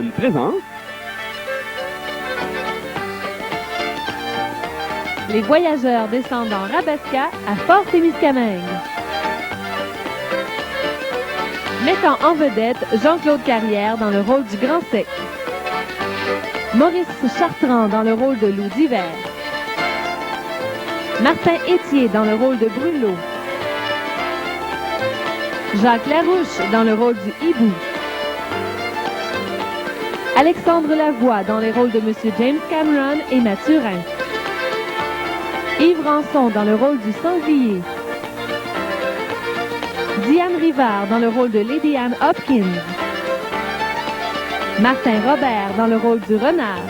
Présente. Les voyageurs descendent en Rabasca à Fort-Témiscamingue. Mettant en vedette Jean-Claude Carrière dans le rôle du Grand Sec. Maurice Chartrand dans le rôle de Loup d'hiver. Martin Étier dans le rôle de Brûlot. Jacques Larouche dans le rôle du Hibou. Alexandre Lavoie dans les rôles de Monsieur James Cameron et Mathurin. Yves Ranson dans le rôle du Sanglier. Diane Rivard dans le rôle de Lady Anne Hopkins. Martin Robert dans le rôle du Renard.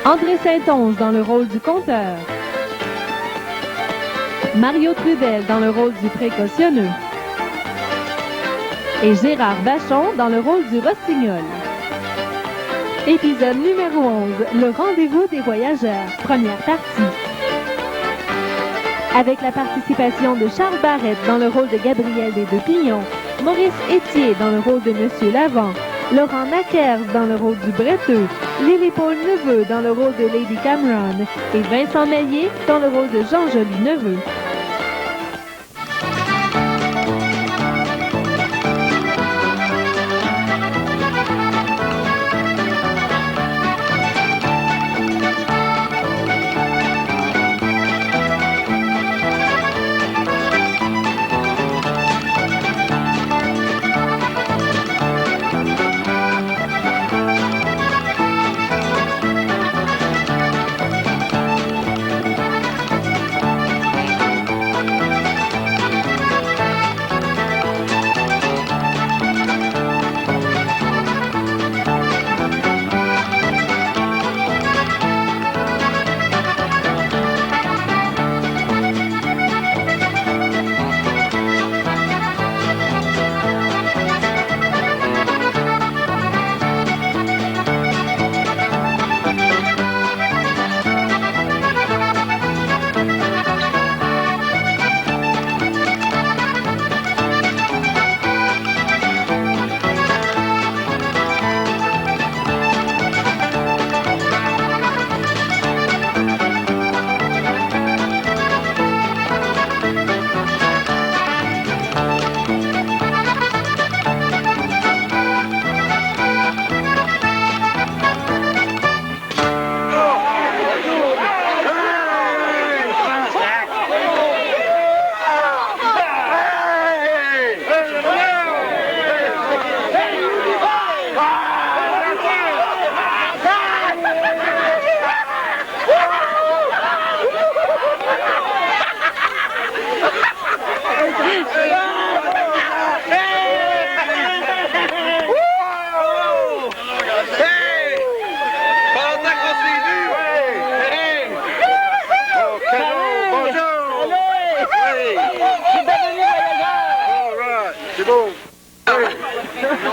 André Saint-Onge dans le rôle du Conteur. Mario Trudel dans le rôle du Précautionneux. Et Gérard Vachon dans le rôle du Rossignol. Épisode numéro 11, le rendez-vous des voyageurs, première partie. Avec la participation de Charles Barrette dans le rôle de Gabriel des Deux Pignons, Maurice Étier dans le rôle de Monsieur Lavant, Laurent Naquers dans le rôle du Bretteux, Lily-Paul Neveu dans le rôle de Lady Cameron et Vincent Maillet dans le rôle de Jean Joly-Neveu.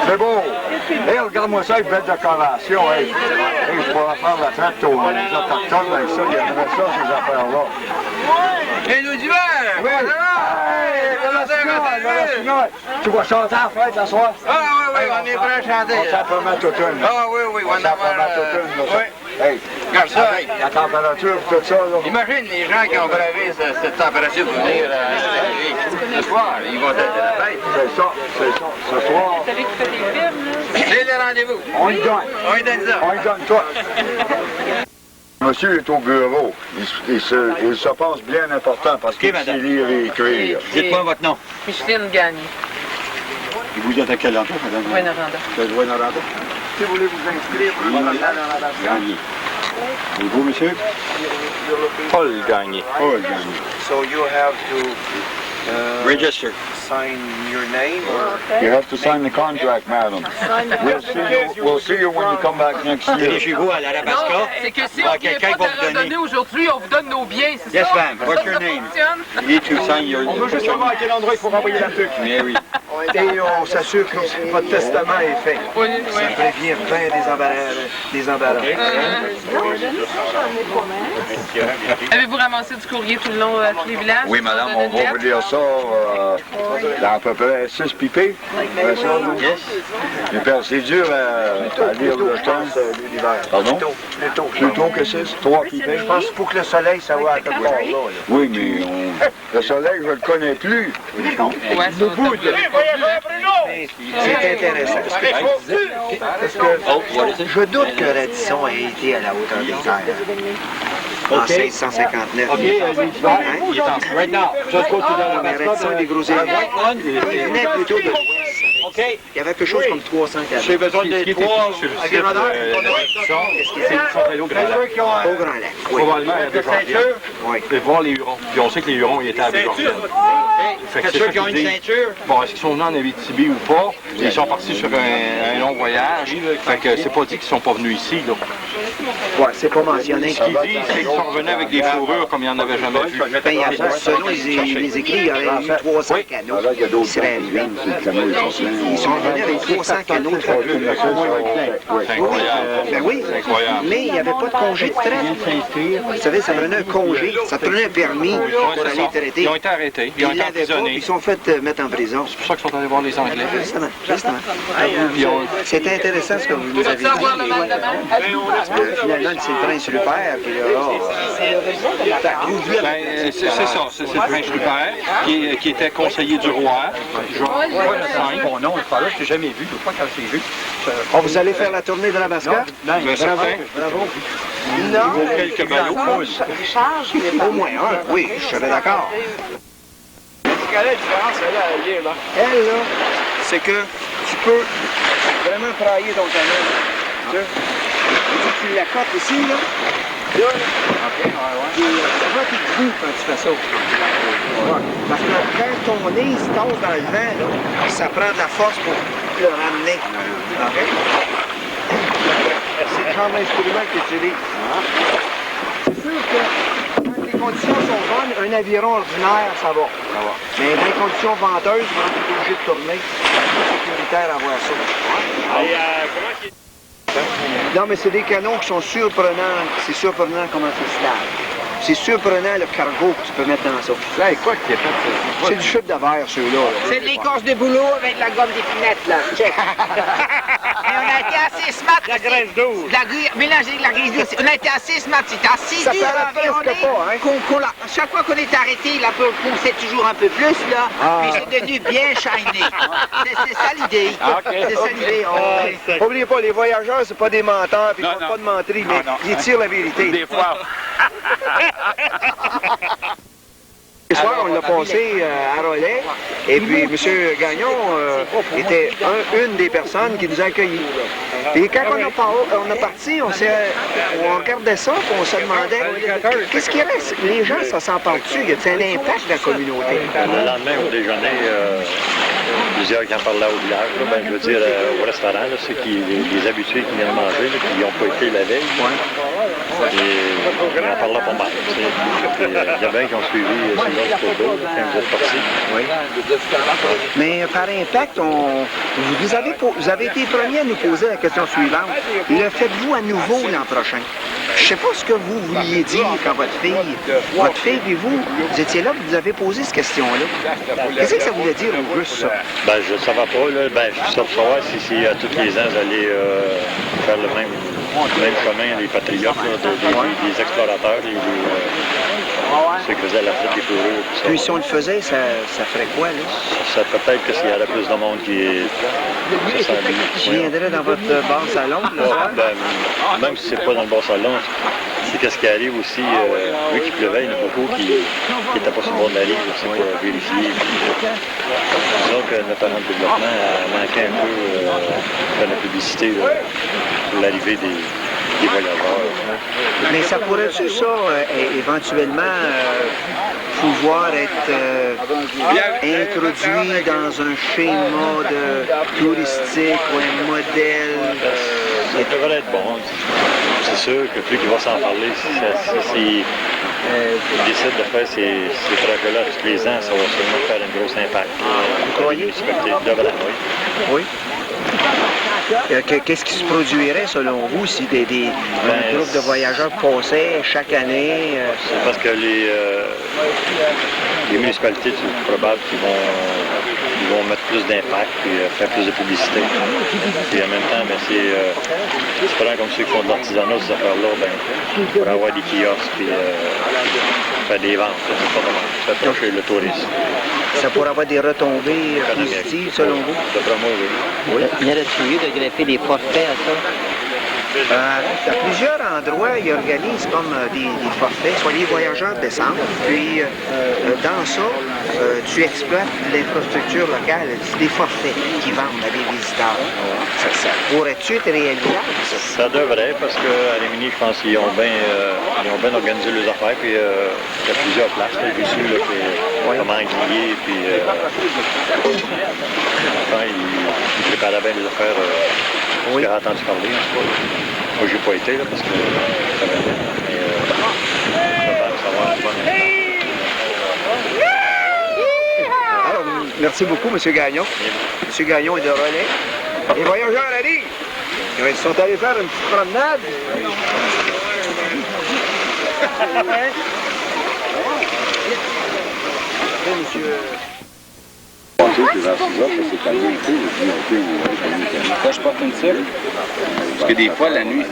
C'est beau. Hey, regarde-moi ça, avec belle décoration. Hey. Hey, je pourrais faire la traite aux Autochtones avec ça. Il y avait ça, ces affaires-là. Et nous d'hiver! Oui! Hey, le Rossignol! Tu vas chanter à la fête ce soir? Ah oui, on est prêt à chanter. On s'en promet toute une. Ah oui, on s'en promet toute une. Oui. Hey, regarde ça. La température, tout ça. Là. Imagine les gens qui ont bravé cette température pour venir ce soir. Ils vont être à la fête. C'est ça. Ce soir. Vous savez que tu fais des films, là? C'est le rendez-vous. On y donne. On y donne ça. On y donne toi. Monsieur est au bureau. Il se pense bien important parce qu'il sait lire et écrire. Dites-moi votre nom. Micheline Gagné. Et vous êtes à quel endroit, madame? Rwanda. Vous êtes Rwanda? Si vous voulez vous inscrire pour le Gagné. Et vous, monsieur? Paul Gagné. Paul Gagné. So you have to Register. sign your name or You have to sign the contract, madam. We'll see you when you come back next Venez year. chez vous à l'Arabasca. C'est que si Il y a on vient quelqu'un pas qui va te vous donner. redonner aujourd'hui, on vous donne nos biens, c'est Yes, ça? ma'am. What's your Ça name? fonctionne? You need to sign your... On veut juste savoir à quel endroit il faut renvoyer la truc. Mary. oh Et on s'assure que votre testament est fait. Oui, Ça prévient bien des embarras. Avez-vous ramassé du courrier tout le long de tous les villages? Oui, madame, on va vous dire ça dans à peu près 6 pipés. C'est dur à lire le temps. Pardon? Plutôt que 6, 3 pipés. Je pense qu'il faut que le soleil, ça va à quelque part là. Oui, mais le soleil, je ne le connais plus. Ouais, ça va C'est intéressant. Parce que je doute que Radisson ait été à la hauteur des terres. En 1659. Right now. Just go to the Mais Radisson et les gros éléments, il venait plutôt de l'ouest. Il y avait quelque chose comme 300 canons. J'ai besoin des trois sur le site de au Grand Lac. Au Grand Lac, oui. Probablement à Béjordienne. Oui. Et voir les Hurons. Puis on sait que les Hurons, ils étaient à Béjordienne. Fait que c'est ça qu'ils disent. Bon, est-ce qu'ils sont venus en Abitibi ou pas? Ils sont partis sur un long voyage. Fait que c'est pas dit qu'ils sont pas venus ici, là. Ouais, c'est pas mentionné. Ce qu'ils disent, c'est qu'ils sont revenus avec des fourrures comme il n'y en avait jamais vu. Ben, selon les écrits, il y aurait eu 300 canaux qui seraient arrivés. Ils sont revenus avec 300 canaux de C'est incroyable. Ben oui, C'est incroyable. mais il n'y avait pas de congé de traite. Vous savez, ça prenait un congé, ça prenait un permis pour aller traiter. Ils ont été arrêtés, ils ont été l'avaient pas, puis emprisonnés. ils sont fait mettre en prison. C'est pour ça qu'ils sont allés voir les Anglais. Justement. Puis C'est intéressant ce que vous nous avez dit. Finalement, c'est le prince Rupert, puis là, ben, c'est ça, c'est le prince Rupert qui était conseiller du roi. Bon, non, je parle là, je t'ai jamais vu. Je crois quand je t'ai vu. vous allez faire la tournée de la Masca? Ben, certain. Bravo. Pour quelques ballots. Au moins un, oui, je serais d'accord. Elle, là, c'est que tu peux vraiment prailler ton canal. Tu l'accotes ici, là. Là, puis ça va être fou quand tu fais ça. Parce que quand ton nez se tasse dans le vent, là, ça prend de la force pour le ramener. C'est le genre d'instrument que tu utilises. C'est sûr que quand les conditions sont bonnes, un aviron ordinaire, ça va. Mais dans les conditions venteuses, on est obligé de tourner. C'est sécuritaire à voir ça. Non, mais c'est des canons qui sont surprenants. C'est surprenant comment c'est stable. C'est surprenant le cargo que tu peux mettre dans ça. C'est quoi qui est fait? C'est du chute de verre, ceux-là. C'est de l'écorce de boulot avec la gomme d'épinette, là. Check. Et on a été assez smart. La graisse d'eau. Mélangée avec la graisse d'eau. On a été assez smart. C'était assez Ça dur à paraît presque environner. pas, hein? Chaque fois qu'on est arrêté, là, on poussait toujours un peu plus, là. Puis c'est devenu bien shiny. C'est ça l'idée. C'est ça l'idée. N'oubliez pas, les voyageurs, c'est pas des menteurs, puis ils font pas de menterie, mais ils tirent la vérité. Des fois. Ce soir, on l'a passé à Rollet, et puis M. Gagnon était une des personnes qui nous a accueillis. Et quand on a parti, on regardait ça, puis on se demandait, qu'est-ce qu'il reste? Les gens, ça s'en parle-tu? Y a-t-il un impact de la communauté? Le lendemain, au déjeuner, plusieurs qui en parlaient au village, là, ben, je veux dire, au restaurant, là, ceux les habitués qui viennent manger, là, qui n'ont pas été la veille. Et on en parlait pas mal. Il y a bien qui ont suivi ce jusqu'au bout, quand vous êtes partis. Oui. Mais par impact, vous avez été les premiers à nous poser la question suivante. Le faites-vous à nouveau l'an prochain? Je ne sais pas ce que vous vouliez dire quand votre fille et vous étiez là, vous avez posé cette question-là. Qu'est-ce que ça voulait dire au russe, ça? Ben, je ne savais pas, là. Ben, je savais savoir si à tous les ans, vous allez faire le même chemin, les patriotes, là, des explorateurs, ceux qui faisaient la fête des fourrures. Puis si on le faisait, ça ferait quoi, là? Ça peut-être que s'il y avait plus de monde qui Je viendrais dans votre bar salon, là? Ben, même si c'est pas dans le bar salon, c'est qu'est-ce qui arrive aussi, vu qu'il pleuvait, il y en a beaucoup qui n'étaient pas sur le bord de la ligne, c'est pour vérifier. Disons que notre agent de développement a manqué un peu de la publicité là, pour l'arrivée des voyageurs. Mais ça pourrait-tu, ça, éventuellement, pouvoir être introduit dans un schéma touristique ou un modèle Ça devrait être bon. C'est sûr que plus qu'il va s'en parler, s'il décide de faire ces projets-là tous les ans, ça va sûrement faire un gros impact. Vous croyez? Devrait, oui. Oui. Qu'est-ce qui se produirait, selon vous, si un groupe de voyageurs passaient chaque année? C'est parce que les municipalités, c'est probable qu'ils vont mettre plus d'impact et faire plus de publicité. Et en même temps, c'est différent comme ceux qui font de l'artisanat, ces affaires-là, pour avoir des kiosques et faire des ventes. Ça touche le tourisme. Ça pourrait avoir des retombées positives, selon vous? D'après moi, oui. Il y aurait-tu lieu de greffer des forfaits à ça? À plusieurs endroits, ils organisent comme des forfaits, soit les voyageurs descendent, puis dans ça, tu exploites l'infrastructure locale, c'est des forfaits qui vendent à des visiteurs. Ça pourrait-tu être réalisable? Ça devrait, parce qu'à Rimini, je pense qu'ils ont bien organisé leurs affaires, puis il y a plusieurs places, là, dessus, là, comment aiguiller, puis enfin, ils préparaient bien les affaires. J'ai entendu parler, en tout cas. Moi, j'ai pas été, là, parce que ça va bien. Mais ça va être bon. Alors, merci beaucoup, M. Gagnon. M. Gagnon est de relais. Les voyageurs arrivent. Ils sont allés faire une petite promenade. Monsieur... Pourquoi je porte une cible? Parce que des fois, la nuit,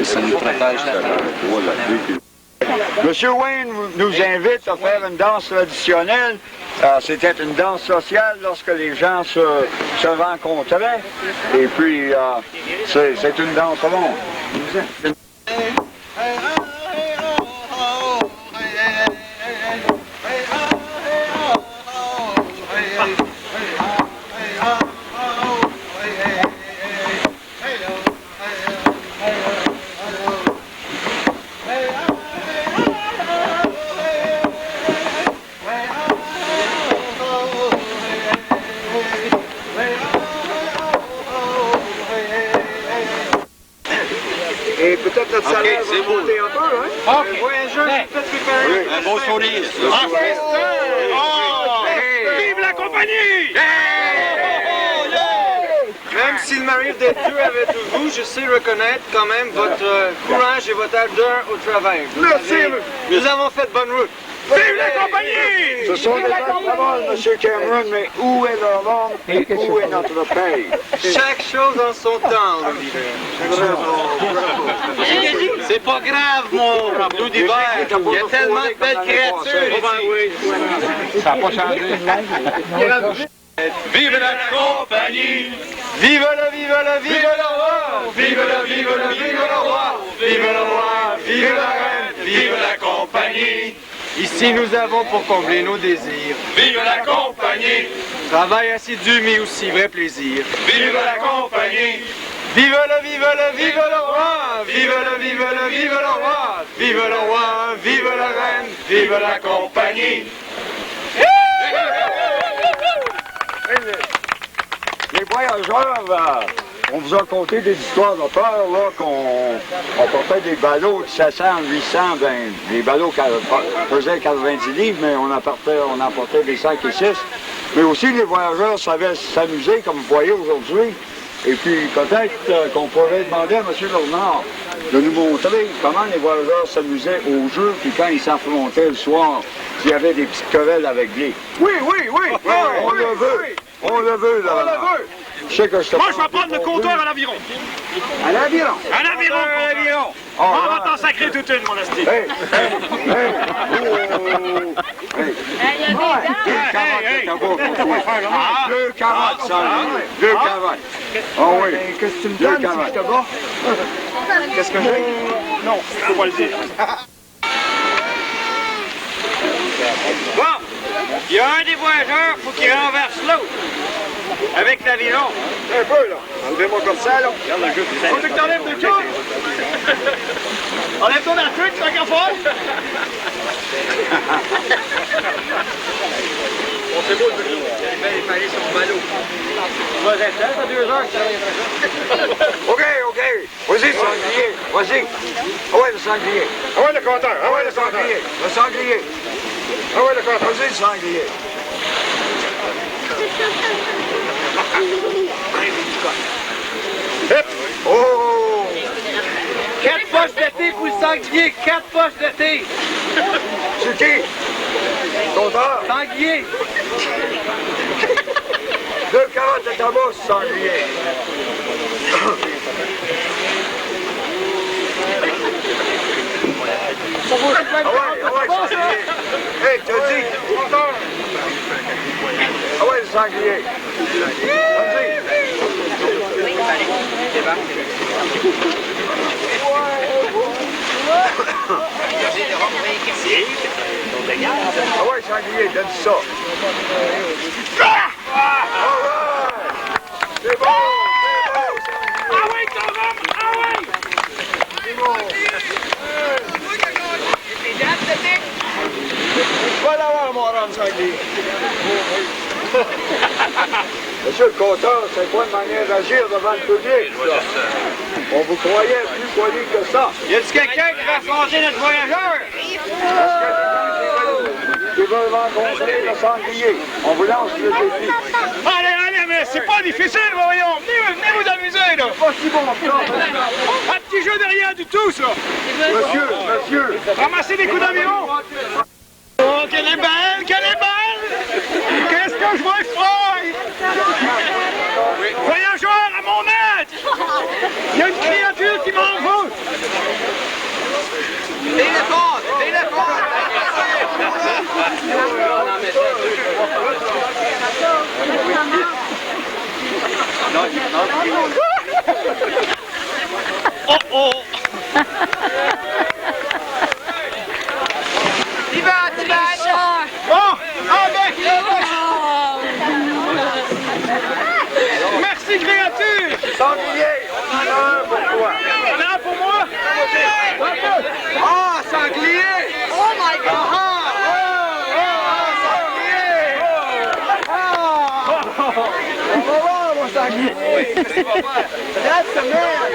ça nous protège la tête. Monsieur Wayne nous invite à faire une danse traditionnelle. C'était une danse sociale lorsque les gens se rencontraient. Et puis, c'est une danse ronde. Et peut-être notre salaire va monter un peu, hein? Voyageurs, Un beau sourire. Vive la compagnie! Même s'il m'arrive d'être dur avec vous, je sais reconnaître quand même votre courage et votre ardeur au travail. Merci. Nous avons fait bonne route. Vive la compagnie! Ce sont des gens de parole, M. Cameron, mais où est leur homme et où est notre pays? Chaque chose en son temps, C'est pas grave, mon blou d'hiver. Il y a tellement de belles créatures ici. Ça n'a pas changé. Vive la compagnie! Vive le, vive le, vive le roi! Vive le, vive le, vive le roi! Vive le roi! Vive la reine! Vive la compagnie! Ici, nous avons pour combler nos désirs. Vive la compagnie! Travail assidu, mais aussi vrai plaisir. Vive la compagnie! Vive le, vive le, vive le roi! Vive le, vive le, vive le roi! Vive le roi! Vive la reine! Vive la compagnie! Les voyageurs, on vous a conté des histoires de peur, là, qu'on portait des ballots de 700, 800, des ballots qui faisaient 90 livres, mais on emportait des 5 et 6. Mais aussi, les voyageurs savaient s'amuser, comme vous voyez aujourd'hui. Et puis, peut-être qu'on pourrait demander à M. Bernard de nous montrer comment les voyageurs s'amusaient au jeu, puis quand ils s'affrontaient le soir, s'il y avait des petites querelles avec lui. Oui! On le veut! On le veut, là! On le veut! Je sais que je te Moi, je vais prendre le comptoir à l'aviron! À l'aviron! À l'aviron! Oh, On va t'en sacrer toute une, mon asti! Hey! Deux carottes, ça! Deux carottes! Oh oui! Qu'est-ce que tu me donnes si je te bats? Qu'est-ce que j'ai? Non, faut pas le dire. Bon! Il y a un des voyageurs, faut qu'il renverse l'autre. Avec l'aviron. Un peu, là. Enlevez-moi comme ça, là. Faut que t'enlèves de cul. Enlève-toi la truc, c'est un c'est beau, il fallait son ballot. Tu vas rester à 2 heures, OK. Vas-y, le sanglier. Vas-y. Ah ouais, le sanglier. Ah ouais, le compteur. Ah ouais, le sanglier. Le sanglier. Ah ouais, le compteur. Vas-y, le sanglier. Oh! 4 poches d'été pour le sanglier. 4 poches d'été. C'est qui? Compteur. Sanglier. 2 carottes de tabac, sanglier. Ah ouais, sanglier. Hey, t'as dit? Ah ouais, le sanglier. Ah ouais, sanglier, donne ça. C'est bon! Ah ouais, ton homme! Ah ouais! C'est bon! Va l'avoir, mon homme sanglier. Monsieur le compteur, c'est pas une manière d'agir devant le public, ça. On vous croyait plus poli que ça. Y a-t-il quelqu'un qui va affronter notre voyageur? Qui veut rencontrer le sanglier? On vous lance le défi. Allez, mais c'est pas difficile, voyons. Venez vous amuser, là. Pas si bon que ça. Un petit jeu de rien du tout, ça. Monsieur. Ramasser des coups d'avion. Oh, qu'elle est belle, qu'elle est belle. Qu'est-ce que je vois froid? Voyageur, à mon aide. Il y a une créature qui m'en veut. Oh! Bon! Merci, créature! Sanglier, on en a un pour toi. On en a un pour moi? Ah, sanglier! Oh my God! On va voir, mon sanglier. That's the man.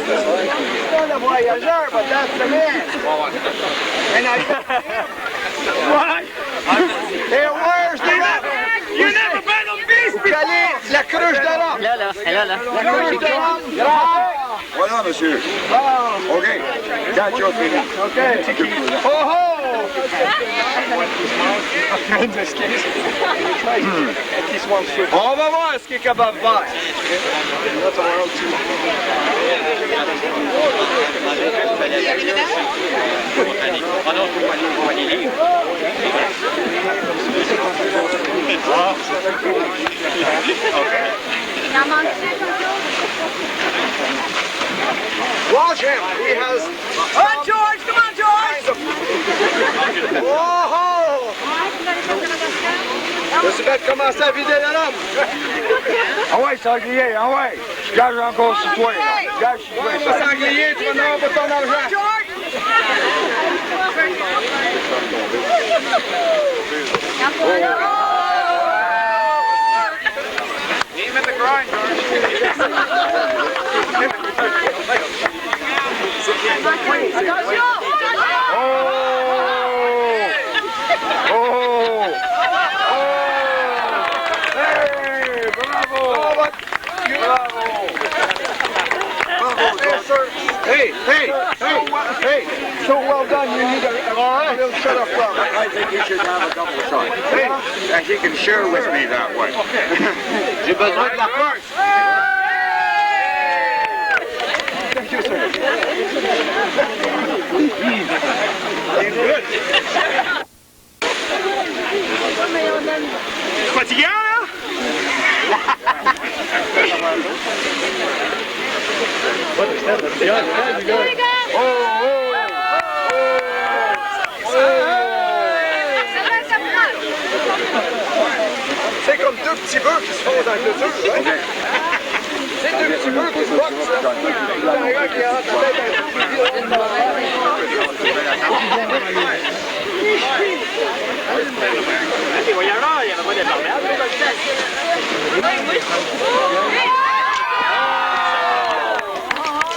It's not a voyageur, but that's the man. And I... What? Hey, where's the rock? You never been on beast before! La cruche de rock. Là. La cruche de rock. Voilà, monsieur. OK. Quand tu as fini. OK. Oh, oh! On va voir ce qu'il est capable de faire. Watch him. He has... Oh, George! Come on, George! Oh! Je suis prêt de commencer à vider la lampe. Ah ouais, sanglier, ah ouais. Je gage encore sur toi. Je gage sur toi. Pas sanglier, tu vas n'avoir pas ton argent. Aim at the grind, Hey, bravo! Bravo! Hey! So well done, you need a little shut up club. I think you should have a couple of shots. That he can share with me that way. J'ai besoin de la force. Thank you, sir. Fatiguant, là? C'est comme deux petits bœufs qui se font dans la clôture, hein? C'est deux petits bœufs qui se boxent, là. Il y a un gars qui rentre la tête dans le Les voyageurs, il n'y avait pas d'imperméable.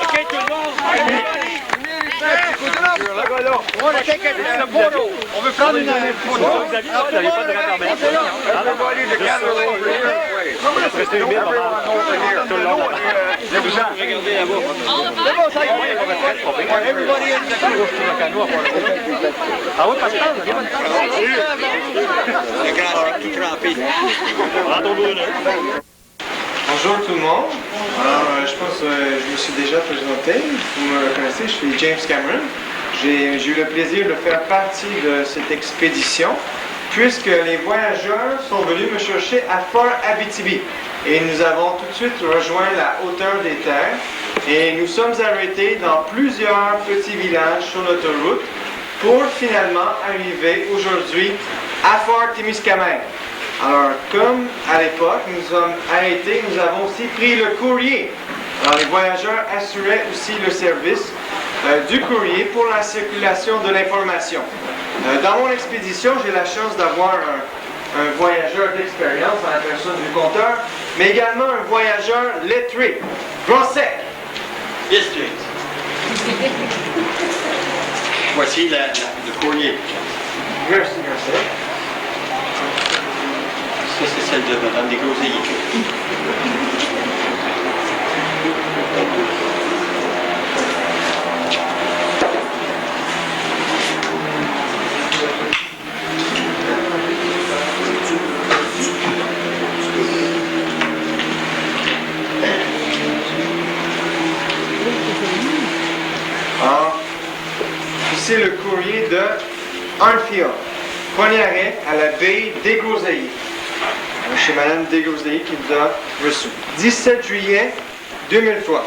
OK, tout le monde. On veut prendre une photo. Vous n'aviez pas de imperméable. Restez humide, tout le long. Regardez là-bas. Ah oui, parce que Le grand sac tout trempé. Bonjour tout le monde. Alors, je pense que je me suis déjà présenté. Vous me connaissez, je suis James Cameron. J'ai eu le plaisir de faire partie de cette expédition puisque les voyageurs sont venus me chercher à Fort Abitibi. Et nous avons tout de suite rejoint la hauteur des terres et nous sommes arrêtés dans plusieurs petits villages sur l'autoroute pour finalement arriver aujourd'hui à Fort Témiscamingue. Alors, comme à l'époque, nous sommes arrêtés, nous avons aussi pris le courrier. Alors, les voyageurs assuraient aussi le service du courrier pour la circulation de l'information. Dans mon expédition, j'ai la chance d'avoir un voyageur d'expérience en la personne du compteur, mais également un voyageur lettré. Grand sec! Yes, James. Voici le courrier. Merci, merci. Ça, c'est celle de Mme Desgroseilliers. Ici le courrier de Arnfield. Premier arrêt à la baie Desgroseilliers. Chez Mme Desgroseilliers qui nous a reçus. 17 juillet 2003.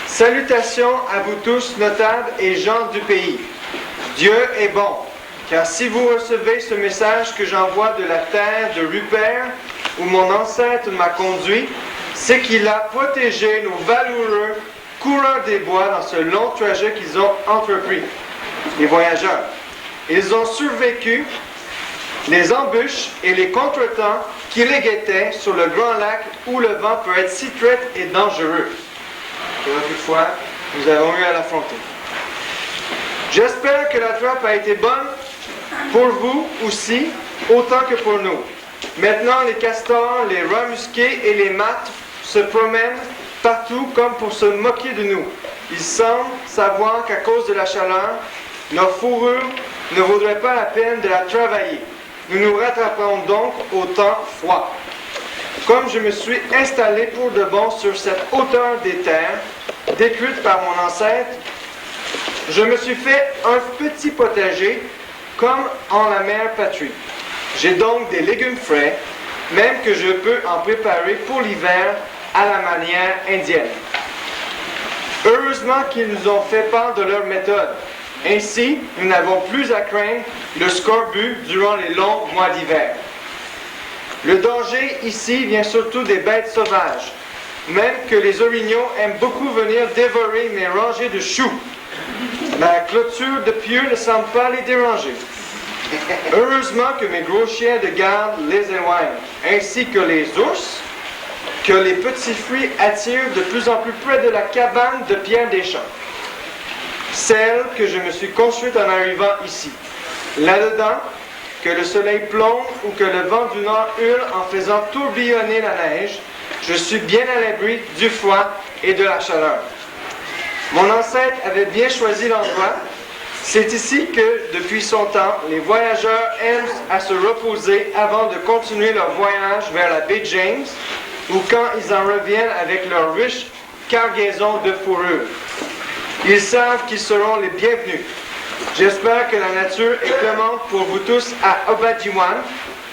Salutations à vous tous, notables et gens du pays. Dieu est bon, car si vous recevez ce message que j'envoie de la terre de Rupert, où mon ancêtre m'a conduit, c'est qu'il a protégé nos valeureux coureurs des bois dans ce long trajet qu'ils ont entrepris. Les voyageurs. Ils ont survécu les embûches et les contretemps qui les guettaient sur le grand lac où le vent peut être si traite et dangereux. Et toutefois, nous avons eu à l'affronter. J'espère que la trappe a été bonne pour vous aussi, autant que pour nous. Maintenant, les castors, les rats musqués et les mattes se promènent partout comme pour se moquer de nous. Ils semblent savoir qu'à cause de la chaleur, nos fourrures ne vaudraient pas la peine de la travailler. Nous nous rattraperons donc au temps froid. Comme je me suis installé pour de bon sur cette hauteur des terres, détruite par mon ancêtre, je me suis fait un petit potager comme en la mère patrie. J'ai donc des légumes frais, même que je peux en préparer pour l'hiver à la manière indienne. Heureusement qu'ils nous ont fait part de leur méthode. Ainsi, nous n'avons plus à craindre le scorbut durant les longs mois d'hiver. Le danger ici vient surtout des bêtes sauvages, même que les orignaux aiment beaucoup venir dévorer mes rangées de choux. La clôture de pieux ne semble pas les déranger. Heureusement que mes gros chiens de garde les éloignent, ainsi que les ours, que les petits fruits attirent de plus en plus près de la cabane de Pierre Deschamps. Celle que je me suis construite en arrivant ici. Là-dedans, que le soleil plombe ou que le vent du nord hurle en faisant tourbillonner la neige, je suis bien à l'abri du froid et de la chaleur. Mon ancêtre avait bien choisi l'endroit. C'est ici que, depuis son temps, les voyageurs aiment à se reposer avant de continuer leur voyage vers la baie James ou quand ils en reviennent avec leur riche cargaison de fourrure. Ils savent qu'ils seront les bienvenus. J'espère que la nature est clémente pour vous tous à Obadiwan,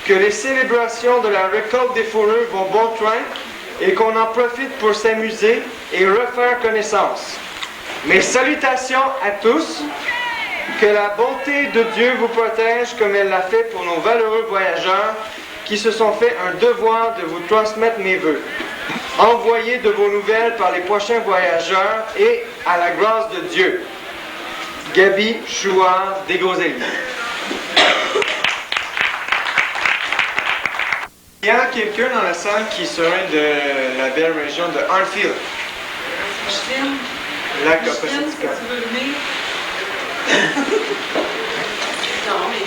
que les célébrations de la récolte des fourrures vont bon train et qu'on en profite pour s'amuser et refaire connaissance. Mes salutations à tous. Que la bonté de Dieu vous protège comme elle l'a fait pour nos valeureux voyageurs qui se sont fait un devoir de vous transmettre mes vœux. Envoyez de vos nouvelles par les prochains voyageurs et à la grâce de Dieu. Gaby Chouard Desgroseilliers. Il y a quelqu'un dans la salle qui serait de la belle région de Hartfield. Lac de Pacifica. Non, mais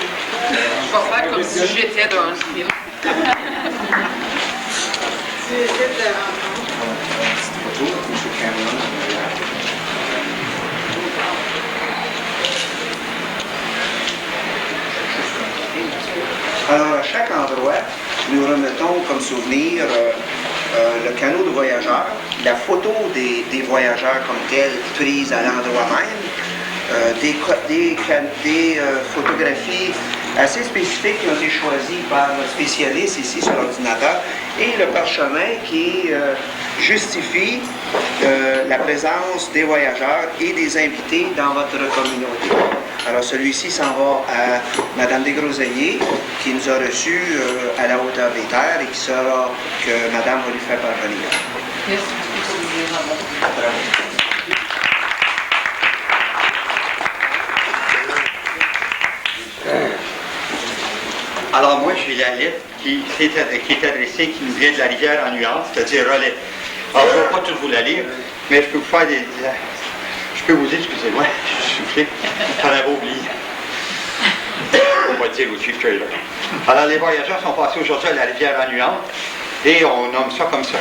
je vais faire comme si j'étais dans un film. Alors, à chaque endroit, nous remettons comme souvenir le canot de voyageurs, la photo des voyageurs comme telle prise à l'endroit même, des photographies assez spécifiques qui ont été choisies par le spécialiste ici sur l'ordinateur et le parchemin qui justifie la présence des voyageurs et des invités dans votre communauté. Alors celui-ci s'en va à Mme Desgroseilliers qui nous a reçus à la hauteur des terres et qui sera que Madame va lui faire parvenir. Merci. Alors moi, j'ai la lettre qui est adressée, qui nous vient de la rivière en nuance, c'est-à-dire relais. Alors je ne vais pas tout vous la lire, mais je peux vous faire des... Je peux vous dire, excusez-moi, je suis soufflé, j'en avais oublié. On va dire au Chief Trailer. Alors les voyageurs sont passés aujourd'hui à la rivière en nuance, et on nomme ça comme ça.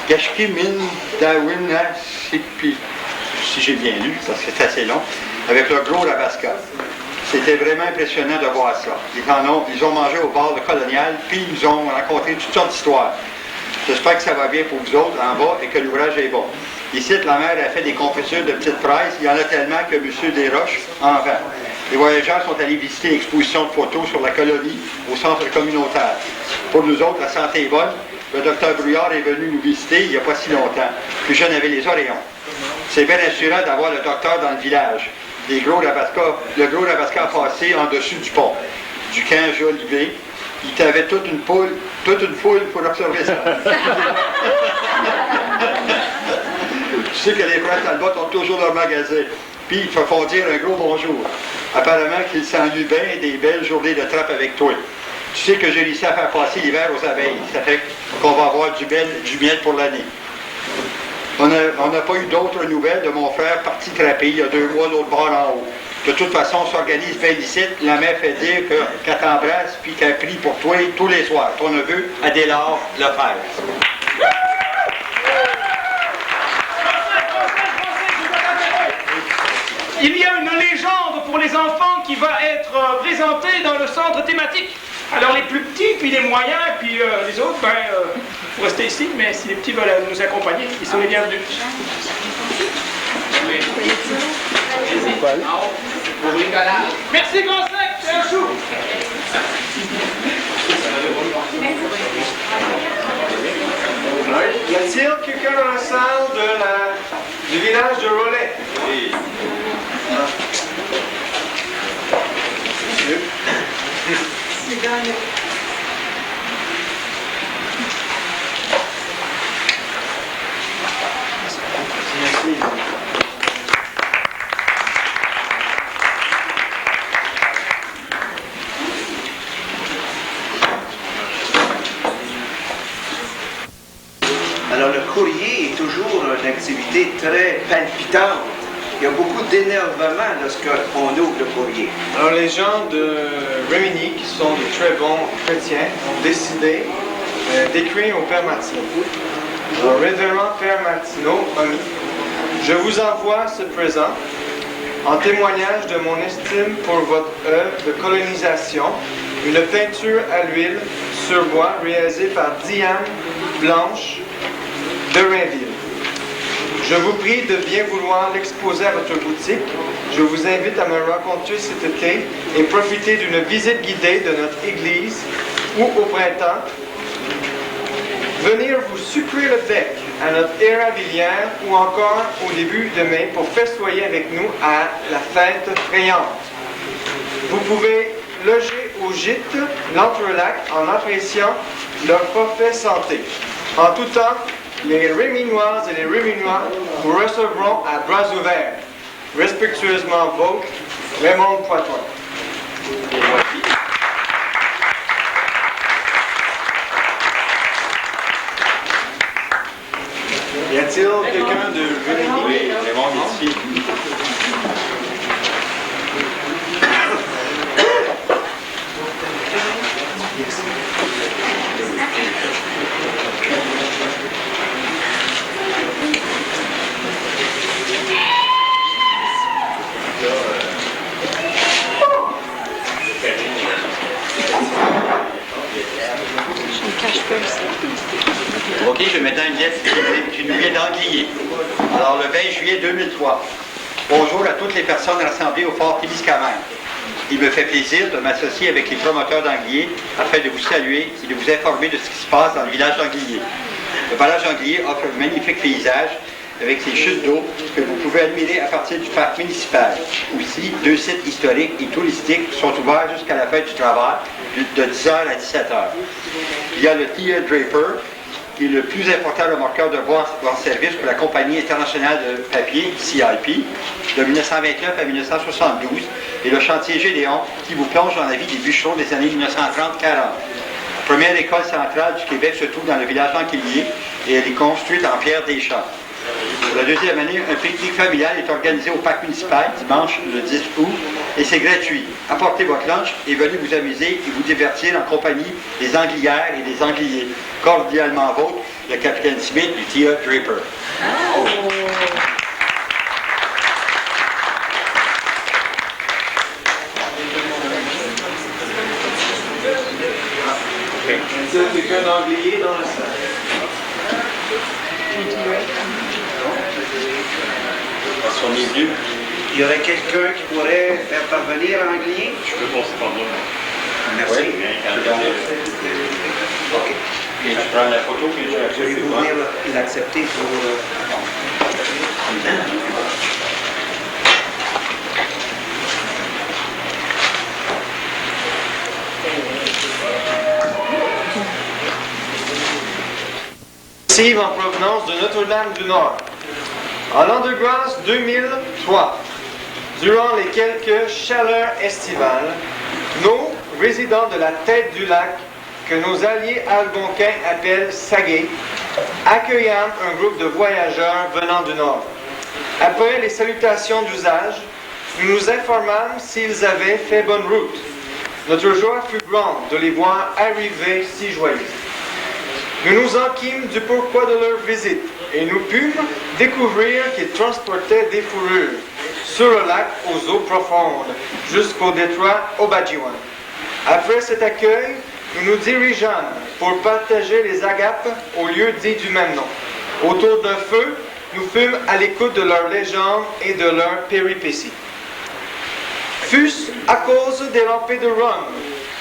Gashki Min Dawina Sipi, si j'ai bien lu, parce que c'est assez long, avec le gros Rabasca. C'était vraiment impressionnant de voir ça. Ils ont mangé au bord de Colonial, puis ils nous ont raconté toutes sortes d'histoires. J'espère que ça va bien pour vous autres en bas et que l'ouvrage est bon. Ici, la mère a fait des confitures de petites fraises. Il y en a tellement que M. Desroches en vend. Les voyageurs sont allés visiter l'exposition de photos sur la colonie au centre communautaire. Pour nous autres, la santé est bonne. Le docteur Brouillard est venu nous visiter il n'y a pas si longtemps. Plus jeune avait les oreillons. C'est bien assurant d'avoir le docteur dans le village. Le gros Rabasca a passé en dessus du pont. Du camp Jolivet, il t'avait toute une foule pour observer ça. Tu sais que les frères Talbot ont toujours leur magasin. Puis ils te font dire un gros bonjour. Apparemment qu'ils s'ennuient bien des belles journées de trappe avec toi. Tu sais que j'ai réussi à faire passer l'hiver aux abeilles. Ça fait qu'on va avoir du miel pour l'année. On n'a pas eu d'autres nouvelles de mon frère parti trapper il y a 2 mois l'autre bord en haut. De toute façon, on s'organise bien ici. La mère fait dire qu'elle t'embrasse puis qu'elle prie pour toi tous les soirs. Ton neveu, Adélard Lefebvre. Il y a une légende pour les enfants qui va être présentée dans le centre thématique. Alors les plus petits, puis les moyens, puis les autres, faut rester ici, mais si les petits veulent nous accompagner, ils sont les bienvenus. Merci Grand Sec, c'est un chou. Y a-t-il quelqu'un dans la salle du village de Rollet? Oui. C'est gagné. Alors le courrier est toujours une activité très palpitante. Il y a beaucoup d'énervement lorsqu'on ouvre le courrier. Alors les gens de Rimini, qui sont de très bons chrétiens, ont décidé d'écrire au Père Martineau. Alors, Révérend Père Martineau, ami, je vous envoie ce présent en témoignage de mon estime pour votre œuvre de colonisation, une peinture à l'huile sur bois réalisée par Diane Blanche de Rainville. Je vous prie de bien vouloir l'exposer à votre boutique. Je vous invite à me rencontrer cet été et profiter d'une visite guidée de notre église ou au printemps. Venir vous sucrer le bec à notre érablière ou encore au début de mai pour festoyer avec nous à la fête frayante. Vous pouvez loger au gîte l'Entrelac en appréciant leur forfait santé. En tout temps, les Réminoises et les Réminois vous recevront à bras ouverts. Respectueusement vôtre, Raymond Poitouin. a-t-il quelqu'un de venu? Oui, Raymond est ici. OK, je vais maintenant une lettre qui nous vient d'Anguillier. Alors, le 20 juillet 2003. Bonjour à toutes les personnes rassemblées au fort Témiscamingue. Il me fait plaisir de m'associer avec les promoteurs d'Anguillier afin de vous saluer et de vous informer de ce qui se passe dans le village d'Anguillier. Le village d'Anguillier offre un magnifique paysage avec ses chutes d'eau que vous pouvez admirer à partir du parc municipal. Aussi, 2 sites historiques et touristiques sont ouverts jusqu'à la fin du travail de 10h à 17h. Il y a le Thea Draper, qui est le plus important remorqueur de bois en service pour la compagnie internationale de papier, CIP, de 1929 à 1972, et le chantier Gédéon, qui vous plonge dans la vie des bûcherons des années 1930-40. La première école centrale du Québec se trouve dans le village d'Anguillier, et elle est construite en pierre des champs. Pour la deuxième année, un pique-nique familial est organisé au parc municipal dimanche le 10 août et c'est gratuit. Apportez votre lunch et venez vous amuser et vous divertir en compagnie des Anguillières et des Anguilliers. Cordialement vôtre, le capitaine Smith du Thea Draper. Oh. Est-ce qu'il y a quelqu'un d'Anguillier dans la salle? Il y aurait quelqu'un qui pourrait faire parvenir à Anguillier? Je peux passer par là. Merci. Oui. OK. Et tu prends la photo que tu as acceptée. Voulez-vous venir l'accepter pour... Steve en provenance de Notre-Dame du Nord. En l'an de grâce 2003, durant les quelques chaleurs estivales, nos résidents de la tête du lac, que nos alliés algonquins appellent Saguet, accueillâmes un groupe de voyageurs venant du Nord. Après les salutations d'usage, nous nous informâmes s'ils avaient fait bonne route. Notre joie fut grande de les voir arriver si joyeux. Nous nous enquîmes du pourquoi de leur visite et nous pûmes découvrir qu'ils transportaient des fourrures sur le lac aux eaux profondes jusqu'au détroit Obadjiwan. Après cet accueil, nous nous dirigeâmes pour partager les agapes au lieu dit du même nom. Autour d'un feu, nous fûmes à l'écoute de leurs légendes et de leurs péripéties. Fût-ce à cause des lampées de rhum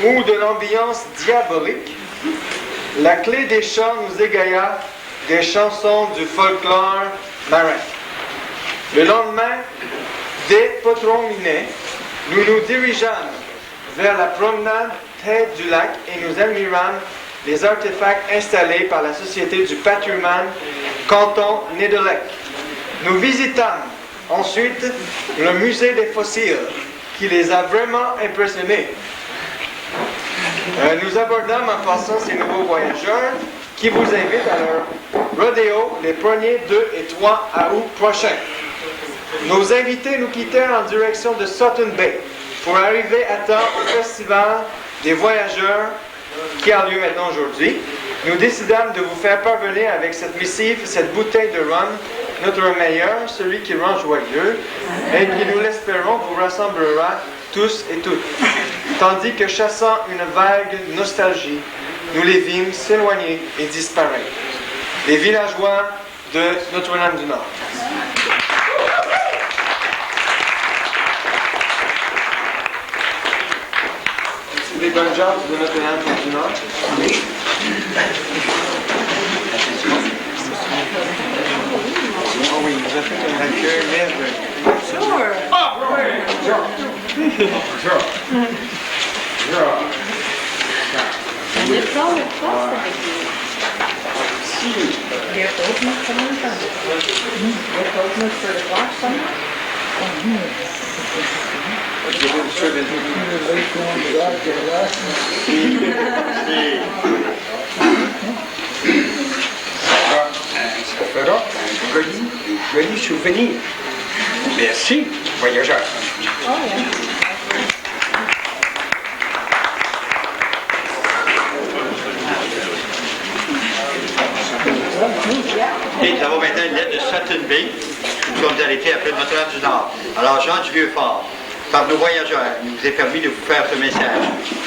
ou de l'ambiance diabolique, la clé des chants nous égaya des chansons du folklore marin. Le lendemain, dès Potron-Minet, nous nous dirigeâmes vers la promenade tête du lac et nous admirâmes les artefacts installés par la Société du patrimoine Canton Nédelec. Nous visitâmes ensuite le musée des fossiles qui les a vraiment impressionnés. Nous abordâmes en passant ces nouveaux voyageurs qui vous invitent à leur rodéo les 1er, 2 et 3 août prochains. Nos invités nous quittèrent en direction de Sutton Bay pour arriver à temps au festival des voyageurs qui a lieu maintenant aujourd'hui. Nous décidâmes de vous faire parvenir avec cette missive, cette bouteille de rhum, notre meilleur, celui qui rend joyeux, et qui, nous l'espérons, vous rassemblera tous et toutes. Tandis que, chassant une vague nostalgie, nous les vîmes s'éloigner et disparaître. Les villageois de Notre-Dame du Nord. C'est des bonnes gens de Notre-Dame du Nord? Oui. Oh oui, il nous a fait un accueil merveilleux. Sure. Ah, oui. Sure. They're open for the They're open for the clock somewhere? Però jolis souvenirs. Merci, voyageurs. Et nous avons maintenant une lettre de Sutton Bay. Nous sommes arrêtés après Notre-Dame du Nord. Alors, Jean du Vieux-Fort, par nos voyageurs, il nous est permis de vous faire ce message.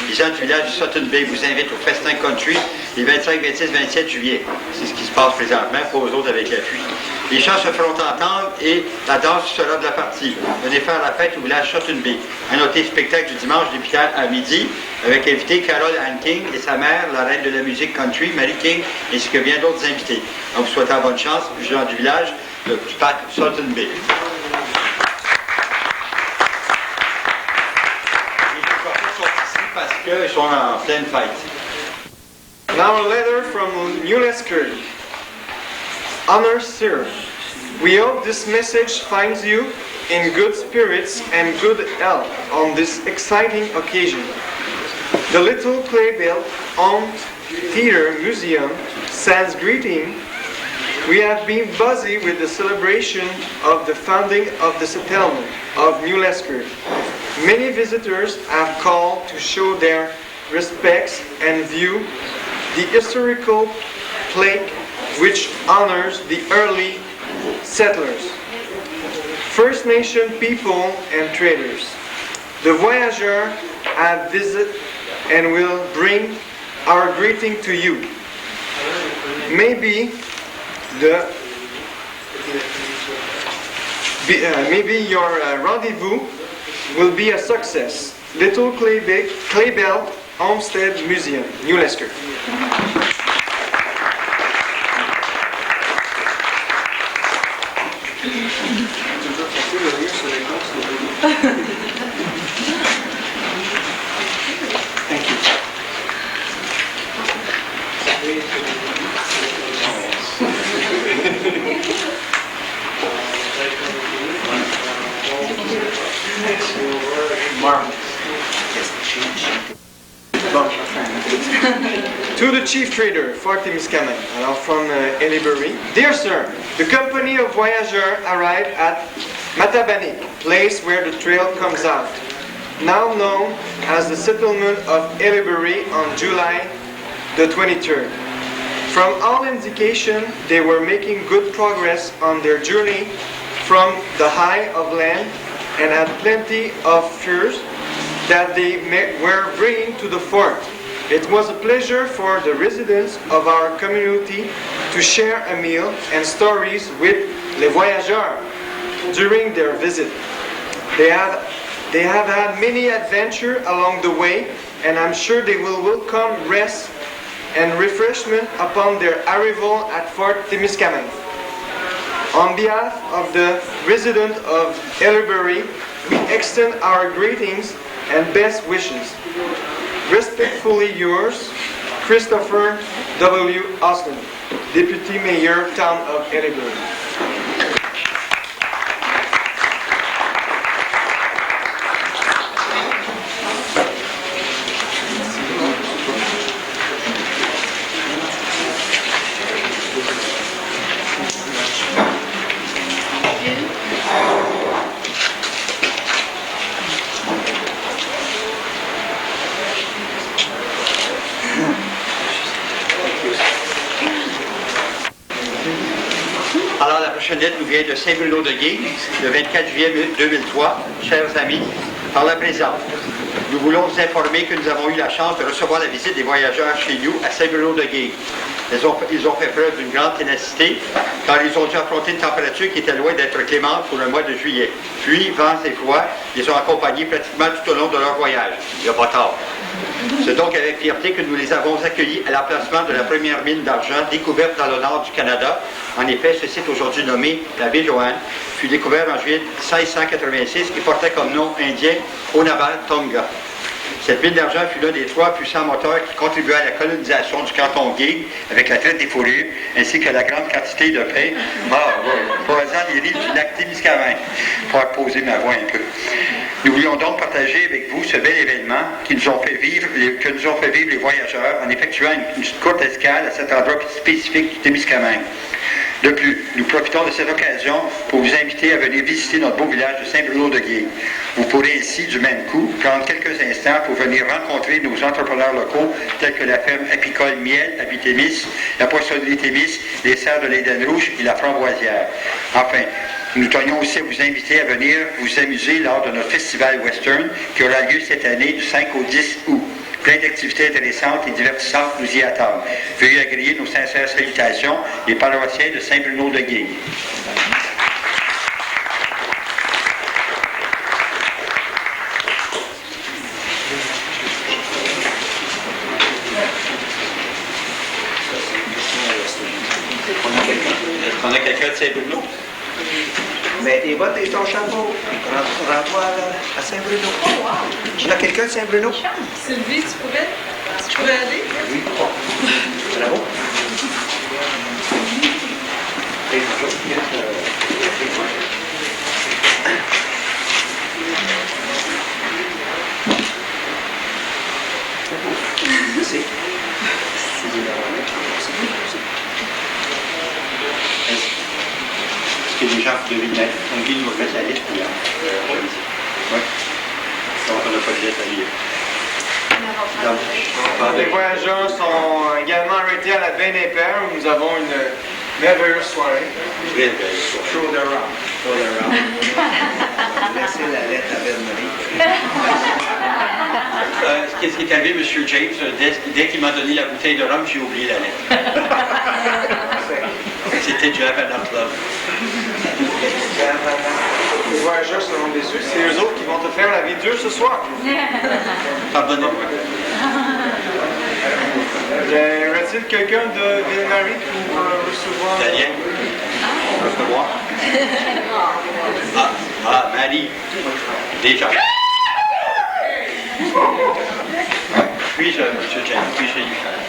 Les gens du village de Sutton Bay vous invitent au Festin Country les 25, 26, 27 juillet. C'est ce qui se passe présentement pour eux autres avec la pluie. Les chants se feront entendre et la danse sera de la partie. Venez faire la fête au village Sutton Bay. À noter spectacle du dimanche débutant à midi avec invité Carol Ann King et sa mère, la reine de la musique country, Mary King, ainsi que bien d'autres invités. En vous souhaitant bonne chance, gens du village du parc Sutton Bay. Parce qu'ils sont en pleine fête. Now a letter from New Lesker. Honored Sir, we hope this message finds you in good spirits and good health on this exciting occasion. The Little Claybell Home Theatre Museum sends greeting. We have been busy with the celebration of the founding of the settlement of New Lesker. Many visitors have called to show their respects and view the historical plaque which honors the early settlers, First Nation people and traders. The voyageurs have visited and will bring our greeting to you. Maybe your rendezvous will be a success. Little Claybell Homestead Museum, New Lesker. To the chief trader, Fort Timiskaming, from Elibury. Dear sir, the company of voyageurs arrived at Matabani, place where the trail comes out, now known as the settlement of Elibury on July the 23rd. From all indication, they were making good progress on their journey from the high of land and had plenty of furs that they were bringing to the fort. It was a pleasure for the residents of our community to share a meal and stories with les voyageurs during their visit. They have had many adventures along the way, and I'm sure they will welcome rest and refreshment upon their arrival at Fort Timiskaming. On behalf of the residents of Elibury, we extend our greetings and best wishes. Respectfully yours, Christopher W. Austin, Deputy Mayor, Town of Elibury. Alors, la prochaine lettre nous vient de Saint-Bruno-de-Gué, le 24 juillet 2003. Chers amis, par la présente, nous voulons vous informer que nous avons eu la chance de recevoir la visite des voyageurs chez nous à Saint-Bruno-de-Gué. Ils ont fait preuve d'une grande ténacité, car ils ont dû affronter une température qui était loin d'être clémente pour le mois de juillet. Puis, vents et froid, ils ont accompagné pratiquement tout au long de leur voyage. Il n'y a pas tard. C'est donc avec fierté que nous les avons accueillis à l'emplacement de la première mine d'argent découverte dans le nord du Canada. En effet, ce site aujourd'hui nommé la Ville-Joanne fut découvert en juillet 1686 et portait comme nom indien Onaba Tonga. Cette mine d'argent fut l'un des 3 puissants moteurs qui contribuaient à la colonisation du canton Gué avec la traite des fourrures ainsi que la grande quantité de pain provenant des rives du lac Témiscamingue. Il faut poser ma voix un peu. Nous voulions donc partager avec vous ce bel événement que nous ont fait vivre les voyageurs en effectuant une courte escale à cet endroit spécifique du Témiscamingue. De plus, nous profitons de cette occasion pour vous inviter à venir visiter notre beau village de Saint-Bruno-de-Gué. Vous pourrez ainsi, du même coup, prendre quelques instants pour venir rencontrer nos entrepreneurs locaux tels que la ferme apicole Miel à Témis, la poissonnerie Témis, les serres de l'Éden Rouge et la Framboisière. Enfin, nous tenions aussi à vous inviter à venir vous amuser lors de notre festival western qui aura lieu cette année du 5 au 10 août. Plein d'activités intéressantes et divertissantes nous y attendent. Veuillez agréer nos sincères salutations, les paroissiens de Saint-Bruno-de-Gué. On a quelqu'un de Saint-Bruno? Mais tes bottes et ton chapeau, rends-toi à Saint-Bruno. Il y a quelqu'un de Saint-Bruno? Sylvie, tu pourrais aller? Oui. Bravo. Merci. Est-ce que les gens devaient mettre un guide nous remettre la liste? Oui. Donc, on n'a pas de lettre à lire. Les voyageurs sont également arrêtés à la baie des Pères où nous avons une merveilleuse soirée. Show the round. Laissez la lettre à Belle-Marie. Qu'est-ce qui est arrivé, M. James? Dès qu'il m'a donné la bouteille de rhum, j'ai oublié la lettre. C'était du Havana Club. Les voyageurs seront déçus. C'est eux autres qui vont te faire la vie dure ce soir. Pardonnez-moi. Y aurait-il quelqu'un de Ville-Marie pour recevoir... Daniel? Recevoir? Marie. Déjà. Puis-je, M. James, puis-je lui faire?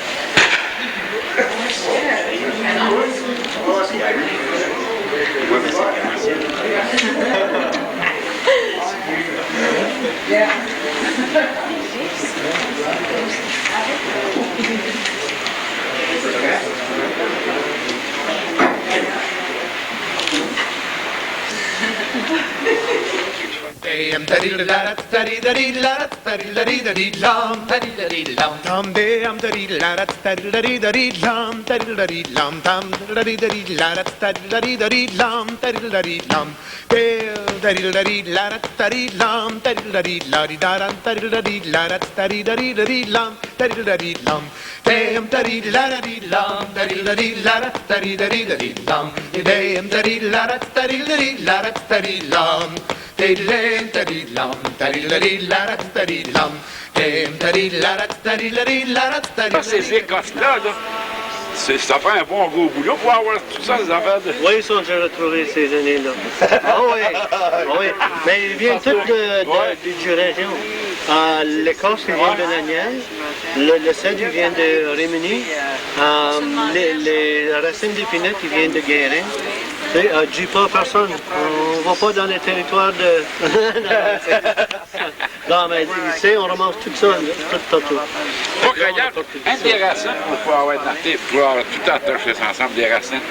Oui, mais c'est Ces écosses-là, ça fait un bon gros boulot pour avoir tout ça, les affaires de... Oui, ils sont déjà retrouvés ces années-là. Ah oui. Mais ils viennent tous du région. L'écorce, il vient de Naniel. Le cèdre, il vient de Rimini. Les racines d'épinette, ils viennent de Guérin. Dis pas à personne. On va pas dans les territoires de... Non, mais ici, on ramasse tout ça, tout partout. Pas regarde, des racines, on peut avoir noté, pour avoir tout attaché ensemble, des racines.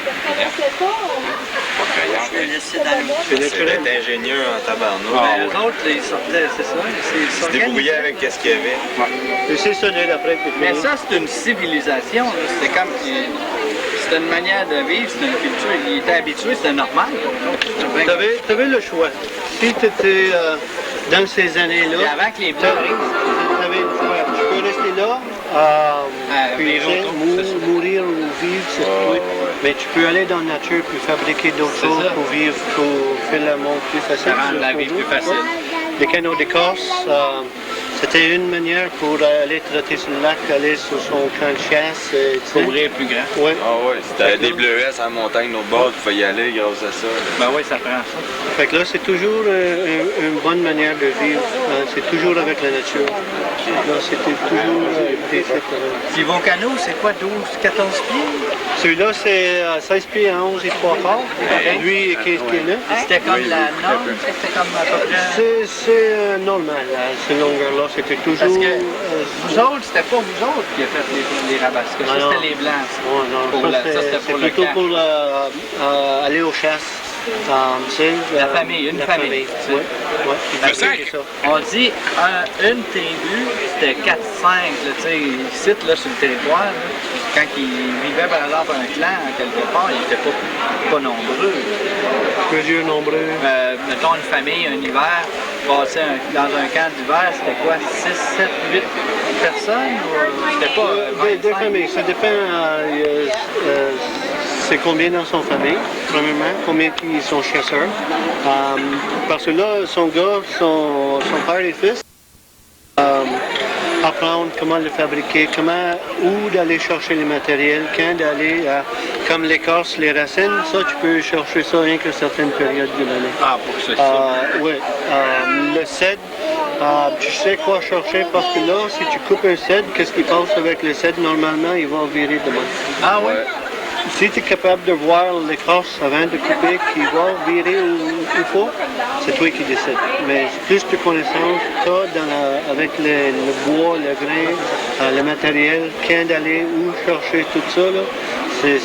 C'est ingénieux en tabarnak. Les autres, ils sortaient, c'est ça? Ils se débrouillaient avec ce qu'il y avait. Et c'est ça, d'après. Mais ça, c'est une civilisation. C'est comme... C'est une manière de vivre, c'est une culture. Il était habitué, c'était normal. Tu avais le choix. Si tu étais dans ces années-là... Et avant que les Bleus arrivent. Tu avais le choix. Tu peux rester là, puis mourir ou vivre, c'est tout. Mais tu peux aller dans la nature puis fabriquer d'autres choses pour vivre, pour faire le monde plus facile. Ça rend la vie plus facile. Les canaux d'écorce, c'était une manière pour aller trotter sur le lac, aller sur son camp de chasse. Couvrir plus grand. Oui. Ah oui, c'était des bleuets à la montagne, au bord, tu pouvais y aller grâce à ça. Ben oui, ça prend ça. Fait que là, c'est toujours une bonne manière de vivre. C'est toujours avec la nature. Là, c'était toujours... Puis vos canaux, c'est quoi, 12, 14 pieds? Celui-là, c'est 16 pieds à 11 et 3 quarts. Lui, 15 pieds 9. C'était comme la norme, c'était comme à peu près... C'est normal, cette longueur-là. C'était toujours... Parce que vous autres, c'était pas vous autres qui avez fait les rabasques. Ça, c'était les blancs. Non, c'est plutôt pour aller aux chasses. La famille, une famille. Oui. Parce que on dit une tribu, c'était 4-5. Ici, là, sur le territoire, là, quand ils vivaient par exemple un clan, quelque part, ils n'étaient pas nombreux. Plusieurs nombreux. Mettons une famille, un hiver, passer dans un camp d'hiver, c'était quoi? 6, 7, 8 personnes? C'était pas... Des familles, ça dépend... c'est combien dans son famille, premièrement, combien qui sont chasseurs. Parce que là, son gars, son père et fils, apprendre comment le fabriquer, où d'aller chercher les matériels, quand d'aller, comme l'écorce, les racines, ça, tu peux chercher ça rien que certaines périodes de l'année. Ah, pour que ça. Oui. Le cèdre, tu sais quoi chercher parce que là, si tu coupes un cèdre, qu'est-ce qui passe avec le cèdre? Normalement, il va virer de même. Ah ouais? Si tu es capable de voir l'écorce avant de couper qui va virer où il faut, c'est toi qui décides. Mais plus de connaissances tu as avec le bois, le grain, le matériel, quand d'aller, où chercher tout ça,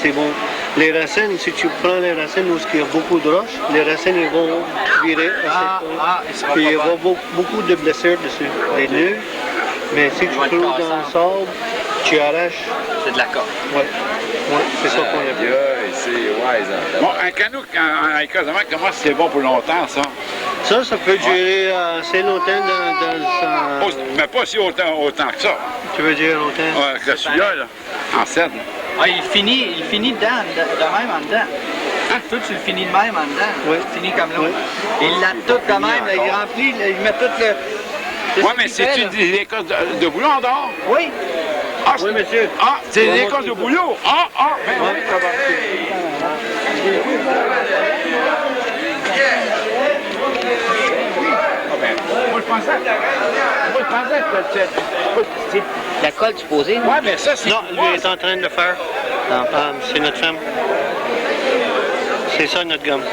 c'est bon. Les racines, si tu prends les racines où il y a beaucoup de roches, les racines ils vont virer assez fort. Puis il y aura beaucoup de blessures dessus, des nœuds. Mais si tu trouves dans le sable, tu arraches. C'est de la corde. Oui. C'est ça qu'on a vu. C'est wise. Bon, un canot en écrasement, comment c'est bon pour longtemps, ça? Ça peut durer assez longtemps dans le... Mais pas si autant que ça. Tu veux dire longtemps? Ouais, que celui-là, en cèdre. Ah, il finit dedans, de même en dedans. Tout, tu le finis de même en dedans. Oui. Tu finis comme l'autre. Il l'a tout de même, là, il remplit, là, il met tout le... Oui, mais c'est-tu des écoles de boulot en dehors? Oui. Ah, oui, monsieur. Ah, c'est des écoles de boulot. Ben oui, ça va. Moi, je pensais que la colle supposée. Oui, mais ça, c'est... Non, lui est en train de le faire. C'est notre femme. C'est ça, notre gomme.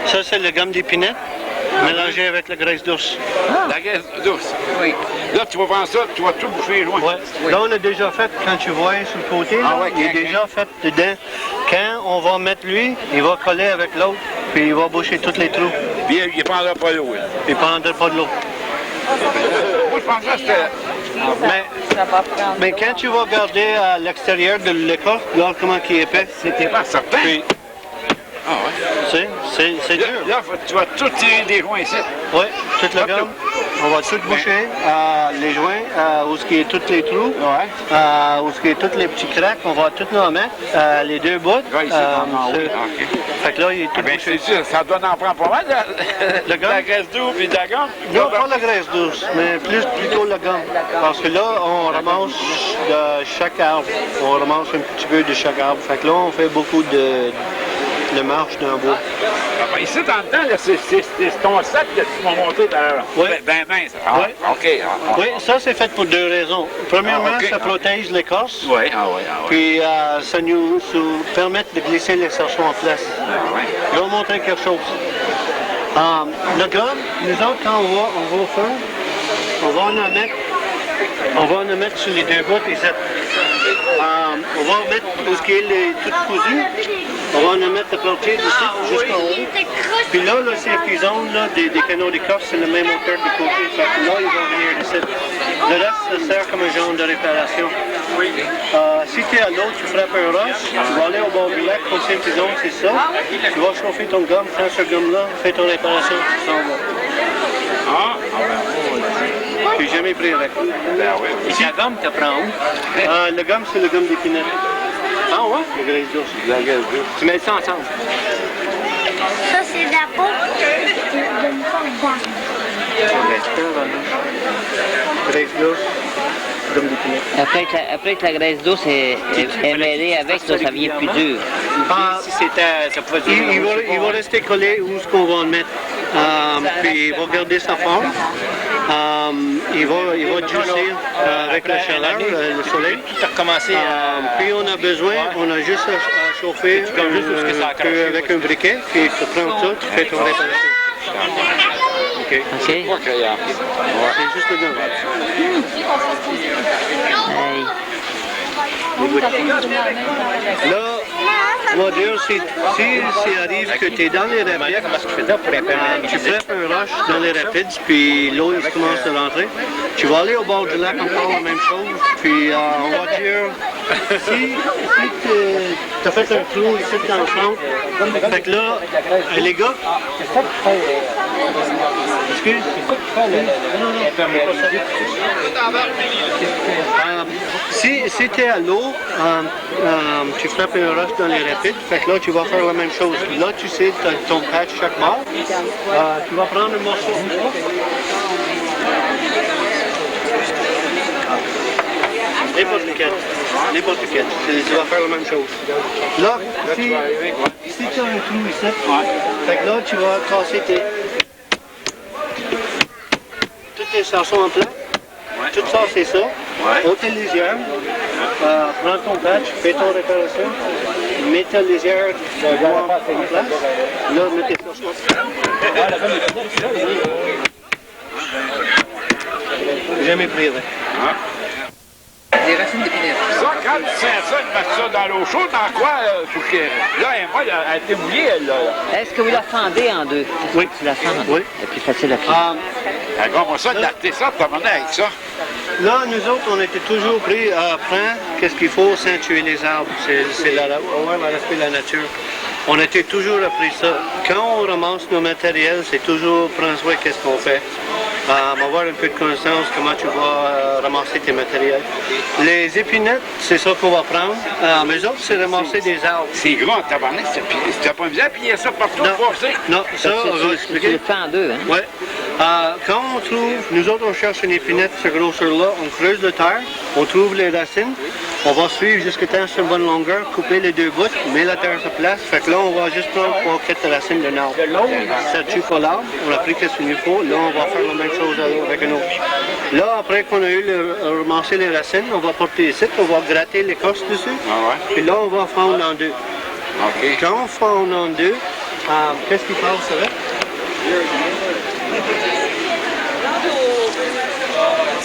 Ça, c'est le gomme d'épinette. Mélangé avec la graisse d'ours. La graisse d'ours? Oui. Là, tu vas prendre ça, tu vas tout bouffer loin. Oui. Là, on a déjà fait, quand tu vois sur le côté, il est déjà fait dedans. Quand on va mettre lui, il va coller avec l'autre, puis il va boucher tous les trous. Puis il ne prendra pas l'eau. Il ne prendra pas de l'eau. Moi, je pensais que c'était... Mais quand tu vas regarder à l'extérieur de l'écorce, regarde comment il est épais. C'était pas certain. Puis, ah ouais? C'est dur. Là, tu vas tout tirer des joints ici. Oui, toute la gomme. On va tout boucher, les joints, où il y a tous les trous, où il y a tous les petits cracks, on va tout en mettre, les deux bouts. Fait que là, il est tout bouché. Ça doit en prendre pas mal, la graisse d'ours et de la gomme. Non, pas la graisse d'ours, mais plutôt la gomme. Parce que là, on ramasse de chaque arbre. On ramasse un petit peu de chaque arbre. Fait que là, on fait beaucoup de marche dans le bois. Ici, dans le temps, c'est ton sac que tu m'as monté d'ailleurs. Oui. Ben mince. OK. Oui, ça, c'est fait pour deux raisons. Premièrement, ça protège l'écorce. Oui, Puis, ça nous permet de glisser l'exercice en place. Je vais vous montrer quelque chose. Le gomme, nous autres, quand on va faire, on va en mettre sur les deux bouts ici. On va en mettre ce qui est tout cousu. On va en mettre à partir d'ici jusqu'en haut. Puis là, ces petits zones des canaux d'écorce, c'est le même hauteur de côté. Fait que là, ils vont venir ici. Le reste, ça sert comme un genre de réparation. Si tu es à l'autre, tu frappes un roche, tu vas aller au bord du lac, comme ces petits zones, c'est ça. Tu vas chauffer ton gomme, prends ce gomme-là, fais ton réparation, tu s'en vas. J'ai jamais pris avec. Et la gomme, tu prends où? Le gomme, c'est le gomme d'épinette. Ah ouais? La graisse d'ours. La graisse d'ours. Tu mets ça ensemble. Ça, c'est de la peau de une forme d'arbre. Graisse d'ours, gomme d'épinette. Après que la graisse d'ours est mêlée avec, ça vient plus dur. Il va rester collé où est-ce qu'on va le mettre. Puis il va garder sa forme. Il va durcir avec la chaleur, le soleil. Tout a recommencé Puis on a juste à chauffer avec un briquet, puis tu prends ça, tu fais ton réparation. OK. OK. C'est juste le gars. Hey. Là, on va dire, si arrive que tu es dans les rapides, tu frappes un roche dans les rapides, puis l'eau il commence à rentrer, tu vas aller au bord du lac encore la même chose, puis on va dire, si tu as fait un trou ici dans le centre, fait que là, les gars, excuse, si tu es à l'eau, tu frappes un roche dans les rapides, fait que là, tu vas faire la même chose. Là, tu sais, tu as ton patch chaque bord. Tu vas prendre un morceau. N'importe lequel. Tu vas faire la même chose. Là, si tu as un trou ici, fait que là, tu vas casser toutes tes chansons en place. Tout ça, c'est ça. Ôte tes lisières. Prends ton patch, fais ton réparation. Mets ta lisière de bois en place. Là, mets tes chansons. Jamais pris. Des racines d'épinette. Ça, quand tu sers ça, tu mets ça dans l'eau chaude, dans quoi? Là, moi, elle a été mouillée, elle, là. Est-ce que vous la fendez en deux? Oui. Tu la fends en deux? Oui. C'est plus facile à faire. Regarde-moi ça, darter ça, t'as mené avec ça. Là, nous autres, on était toujours pris à apprendre qu'est-ce qu'il faut sans tuer les arbres. C'est le respect de la nature. On était toujours appris ça. Quand on ramasse nos matériels, c'est toujours prendre soin qu'est-ce qu'on fait. Avoir un peu de connaissance comment tu vas ramasser tes matériels. Les épinettes, c'est ça qu'on va prendre. Mais autres, c'est ramasser des arbres. C'est gros en tabarnak, tu n'as pas besoin d'appuyer ça partout. Non, ça, on va expliquer. Tu le fais en deux, hein? Oui. Quand on trouve, nous autres, on cherche une épinette, ce grosseur-là, on creuse le terre, on trouve les racines, on va suivre jusqu'à temps sur une bonne longueur, couper les deux bouts, mettre la terre sur place. Fait que là, on va juste prendre 3-4 racines d'un arbre. Ça tue pas l'arbre, on a pris qu'est-ce qu'il nous faut. Là, on va faire la même chose avec un autre. Là, après qu'on a eu ramassé les racines, on va porter ici, on va gratter l'écorce dessus. Puis là, on va fendre en deux. Quand on fend en deux, qu'est-ce qui passe avec?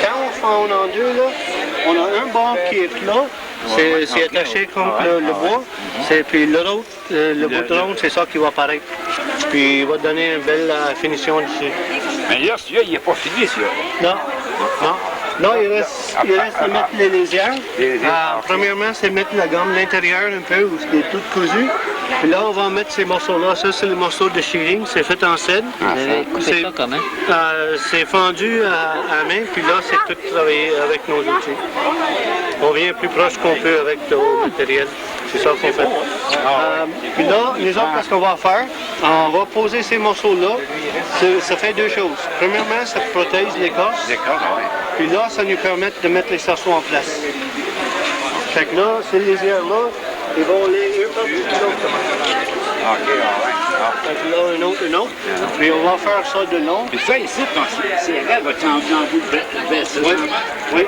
Quand on fend en deux, là, on a un bord qui est plat, c'est attaché contre le bois, puis le bout de rond, c'est ça qui va apparaître. Puis il va donner une belle finition dessus. Mais là, celui-là, il n'est pas fini, celui-là. Non. Là, il reste à mettre les lisières. Premièrement, c'est mettre la gomme à l'intérieur un peu, où c'est tout cousu. Puis là, on va mettre ces morceaux-là. Ça, c'est le morceau de shearing. C'est fait en cèdre. Vous avez coupé ça comment? C'est fendu à main, puis là, c'est tout travaillé avec nos outils. On vient plus proche qu'on peut avec le matériel. C'est ça qu'on fait. Puis là, nous autres, qu'est-ce qu'on va faire? On va poser ces morceaux-là. Ça fait deux choses. Premièrement, ça protège l'écorce. Puis là, ça nous permet de mettre les sarceaux en place. Fait que là, ces lisières-là, ils vont les par-dessus l'autre. Fait que là, un autre. Puis on va faire ça de long. Puis ça, ici, c'est elle va t'enlever en bout de baisse. Oui.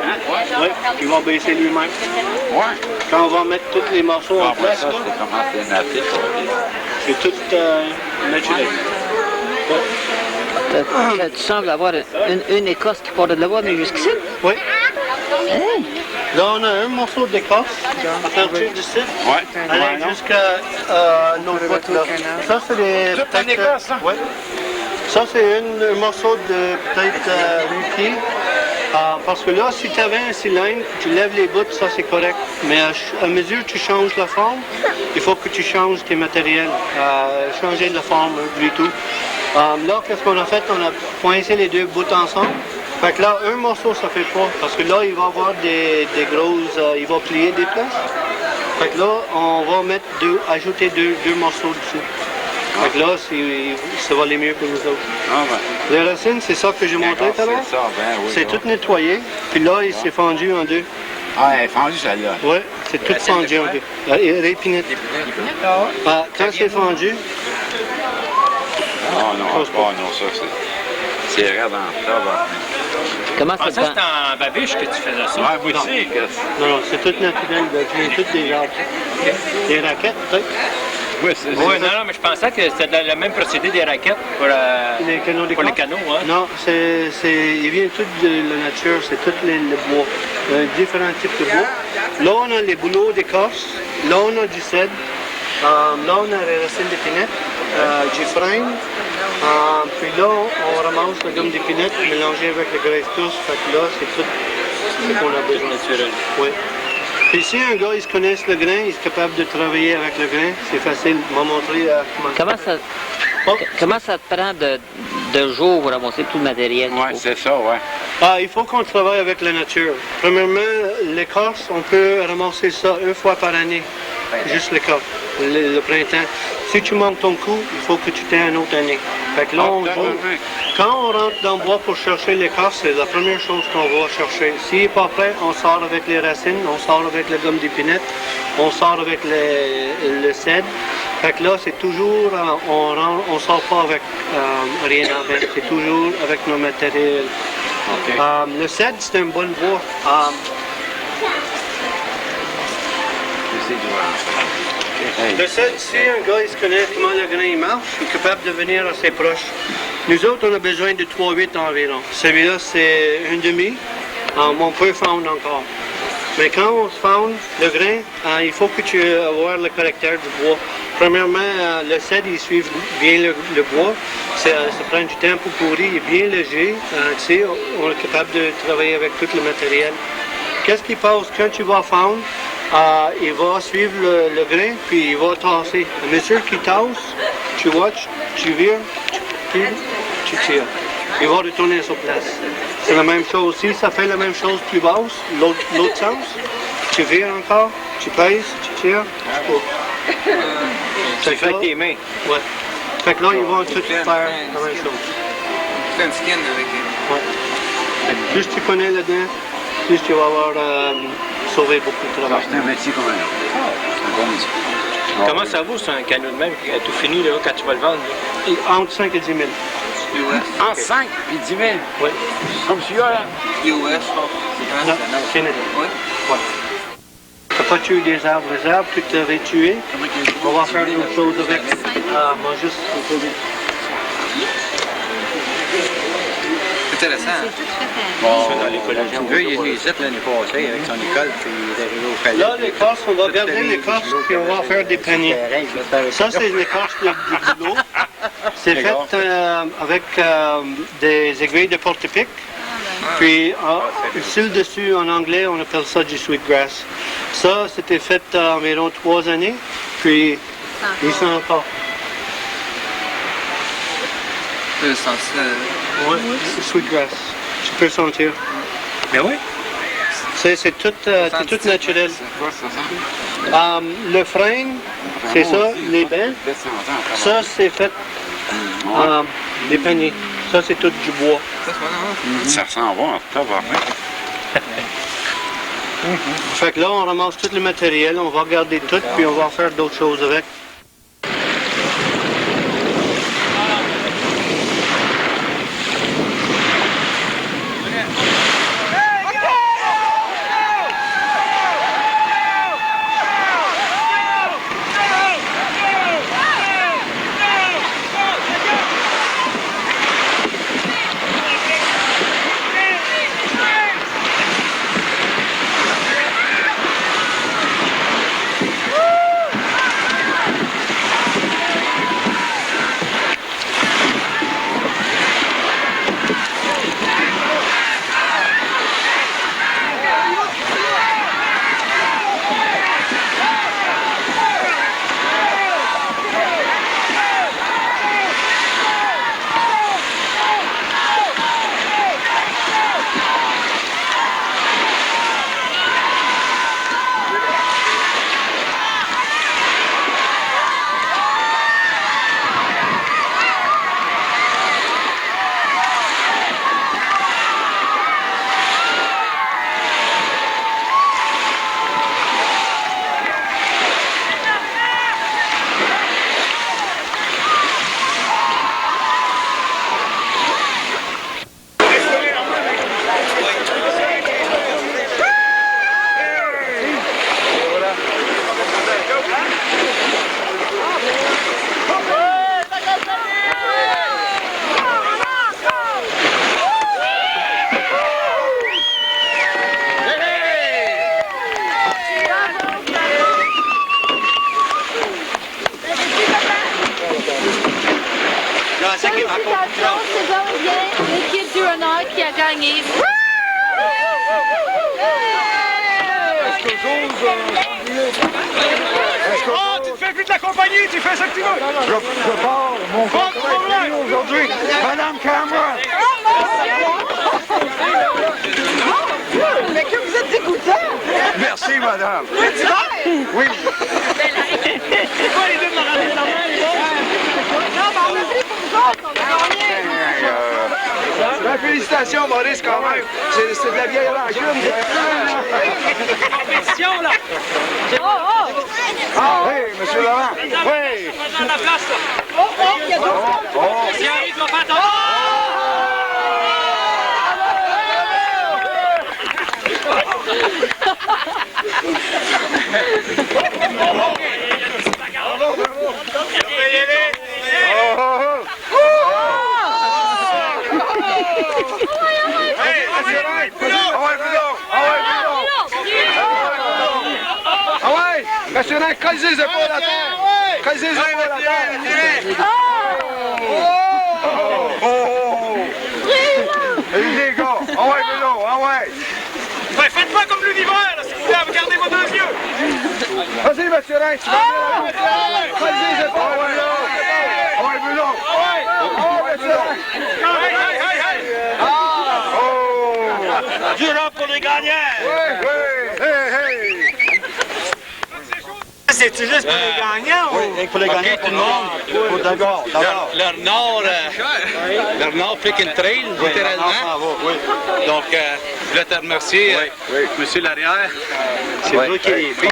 Il va baisser lui-même. Quand on va mettre tous les morceaux en place, ça, c'est comment c'est naté, c'est tout naturel. Tu sembles avoir une écorce qui part de là-bas, mais jusqu'ici? Oui. Hey. Là, on a un morceau d'écorce à partir d'ici, aller jusqu'à nos bottes là. Ça, c'est des... Toute une écorce, ça? Oui. Ça, c'est un morceau de peut-être 8 pieds. Parce que là, si tu avais un cylindre, tu lèves les bouts, ça c'est correct. Mais à mesure que tu changes la forme, il faut que tu changes tes matériels. Changer de la forme du tout. Là, qu'est-ce qu'on a fait? On a pointé les deux bouts ensemble. Fait que là, un morceau, ça fait pas. Parce que là, il va avoir des grosses... il va plier des places. Fait que là, on va mettre ajouter deux morceaux dessus. Fait que là, ça va aller mieux pour nous autres. Les racines, c'est ça que j'ai montré tout à l'heure. C'est tout nettoyé. Puis là, il s'est fendu en deux. Elle est fendue, celle-là. Oui, c'est tout fendu en deux. L'épinette. Quand c'est fendu... non, ça, c'est... C'est raide en tabac. Comment ça c'était en babiche que tu faisais ça? Ouais, moi aussi. Non, c'est tout naturel, ça vient tout des arbres. Des raquettes, peut-être? Oui, c'est ça. Oui, non, mais je pensais que c'était le même procédé des raquettes pour, les canaux. Hein? Non, il vient tout de la nature, c'est tout le bois. Il y a différents types de bois. Là, on a les bouleaux d'écorce. Là, on a du cèdre. Là, on a les racines d'épinette, du frein. Puis là, on ramasse la gomme d'épinette mélangée avec le graisse douce. Fait que là, c'est tout ce qu'on a besoin. Naturel. Oui. Puis si un gars, il se connaît le grain, il est capable de travailler avec le grain, c'est facile. Il m'a montré Comment ça te prend de jours pour ramasser tout le matériel? Oui, c'est ça, ouais. Il faut qu'on travaille avec la nature. Premièrement, l'écorce, on peut ramasser ça une fois par année. Juste l'écorce, le printemps. Si tu manques ton coup, il faut que tu t'aies une autre année. Fait que là, quand on rentre dans le bois pour chercher l'écorce, c'est la première chose qu'on va chercher. S'il n'est pas prêt, on sort avec les racines, on sort avec la gomme d'épinette, on sort avec le cèdre. Fait que là, c'est toujours, on sort pas avec rien avec, c'est toujours avec nos matériels. Okay. Le cèdre, c'est un bon bois. Le cèdre, si un gars il se connaît comment le grain il marche, il est capable de venir assez proche. Nous autres, on a besoin de 3,8 environ. Celui-là, c'est un demi. On peut fendre encore. Mais quand on se fend le grain, il faut que tu aies le caractère du bois. Premièrement, le cèdre, il suit bien le bois. Ça prend du temps pour pourrir, il est bien léger. Tu sais, on est capable de travailler avec tout le matériel. Qu'est-ce qui passe quand tu vas fendre? Il va suivre le grain, puis il va tasser. La mesure qu'il tasse, tu watches, tu vires, tu tires. Il va retourner à sa place. C'est la même chose. Si ça fait la même chose plus basse, l'autre sens, tu vires encore, tu pèses, tu tires, tu coupes. Tu fais avec tes mains. Ouais. Fait que là, ils vont tout faire la même chose. Tu fais un skin avec eux. Ouais. Plus tu connais là-dedans, plus tu vas avoir sauvé beaucoup de travail. C'est un métier comme un autre. C'est un bon métier. Comment ça vaut, c'est un canot de même, tout fini, là, quand tu vas le vendre? Là? Entre 5 et 10 000. En 5 et 10 000? Oui. Comme celui-là, là? US, non, Canada. Oui. Ouais. Tu n'as pas tué des arbres. Les arbres que tu avais tués, on va faire autre chose avec. Moi, juste un peu vite. C'est intéressant. Bon, dans l'école. Le gars, il est venu ici l'année passée avec son école, puis il est arrivé au palais. Là, l'écorce, on va garder l'écorce, puis on va faire des paniers. Ça, c'est l'écorce du boulot. C'est fait avec des aiguilles de porte-pique. Puis, sur le dessus, en anglais, on appelle ça du sweetgrass. Ça, c'était fait environ 3 années. Puis, il sent encore. Tu peux sentir? Oui, sweetgrass. Tu peux sentir. Mais oui. C'est tout naturel. Le frein, c'est ça, les belles. Ça, c'est fait des paniers. Ça, c'est tout du bois. Ça sent bon, en tout cas, Fait que là, on ramasse tout le matériel, on va regarder tout, puis on va faire d'autres choses avec. Félicitations, c'est donc bien l'équipe du Runner qui a gagné. Oh, tu te fais plus de la compagnie, tu fais ça que tu veux. Je pars mon compagnie aujourd'hui. Madame Cameron. Mais que vous êtes dégoûtant! Merci, madame. Oui. C'est quoi les deux de la ramener la main? Non, mais on a pris pour nous autres, on a gagné! Félicitations, Maurice, quand même. C'est de la vieille rancune. Compétition, là! Ah, oui, monsieur Laurent. Oui. Dans la place, là! Oh, il y a d'autres! Si arrive, va faire attention! Monsieur Nain, creusez les épaules à terre! Creusez les épaules à terre! Les gars, ah ouais, Bruno, ah ouais! Ouais, faites pas comme l'univers, là, s'il vous plaît, regardez vos deux yeux! Vas-y, monsieur Nain, tu vas bien! Creusez les épaules! Ah ouais, Bruno! Durant pour les gagnants! C'est-tu juste pour les gagnants? Oui, pour les gagnants, tout le monde. D'abord. Leur nord pick and trail, littéralement. Donc, je voulais te remercier, monsieur Larrière. C'est vous qui les filles.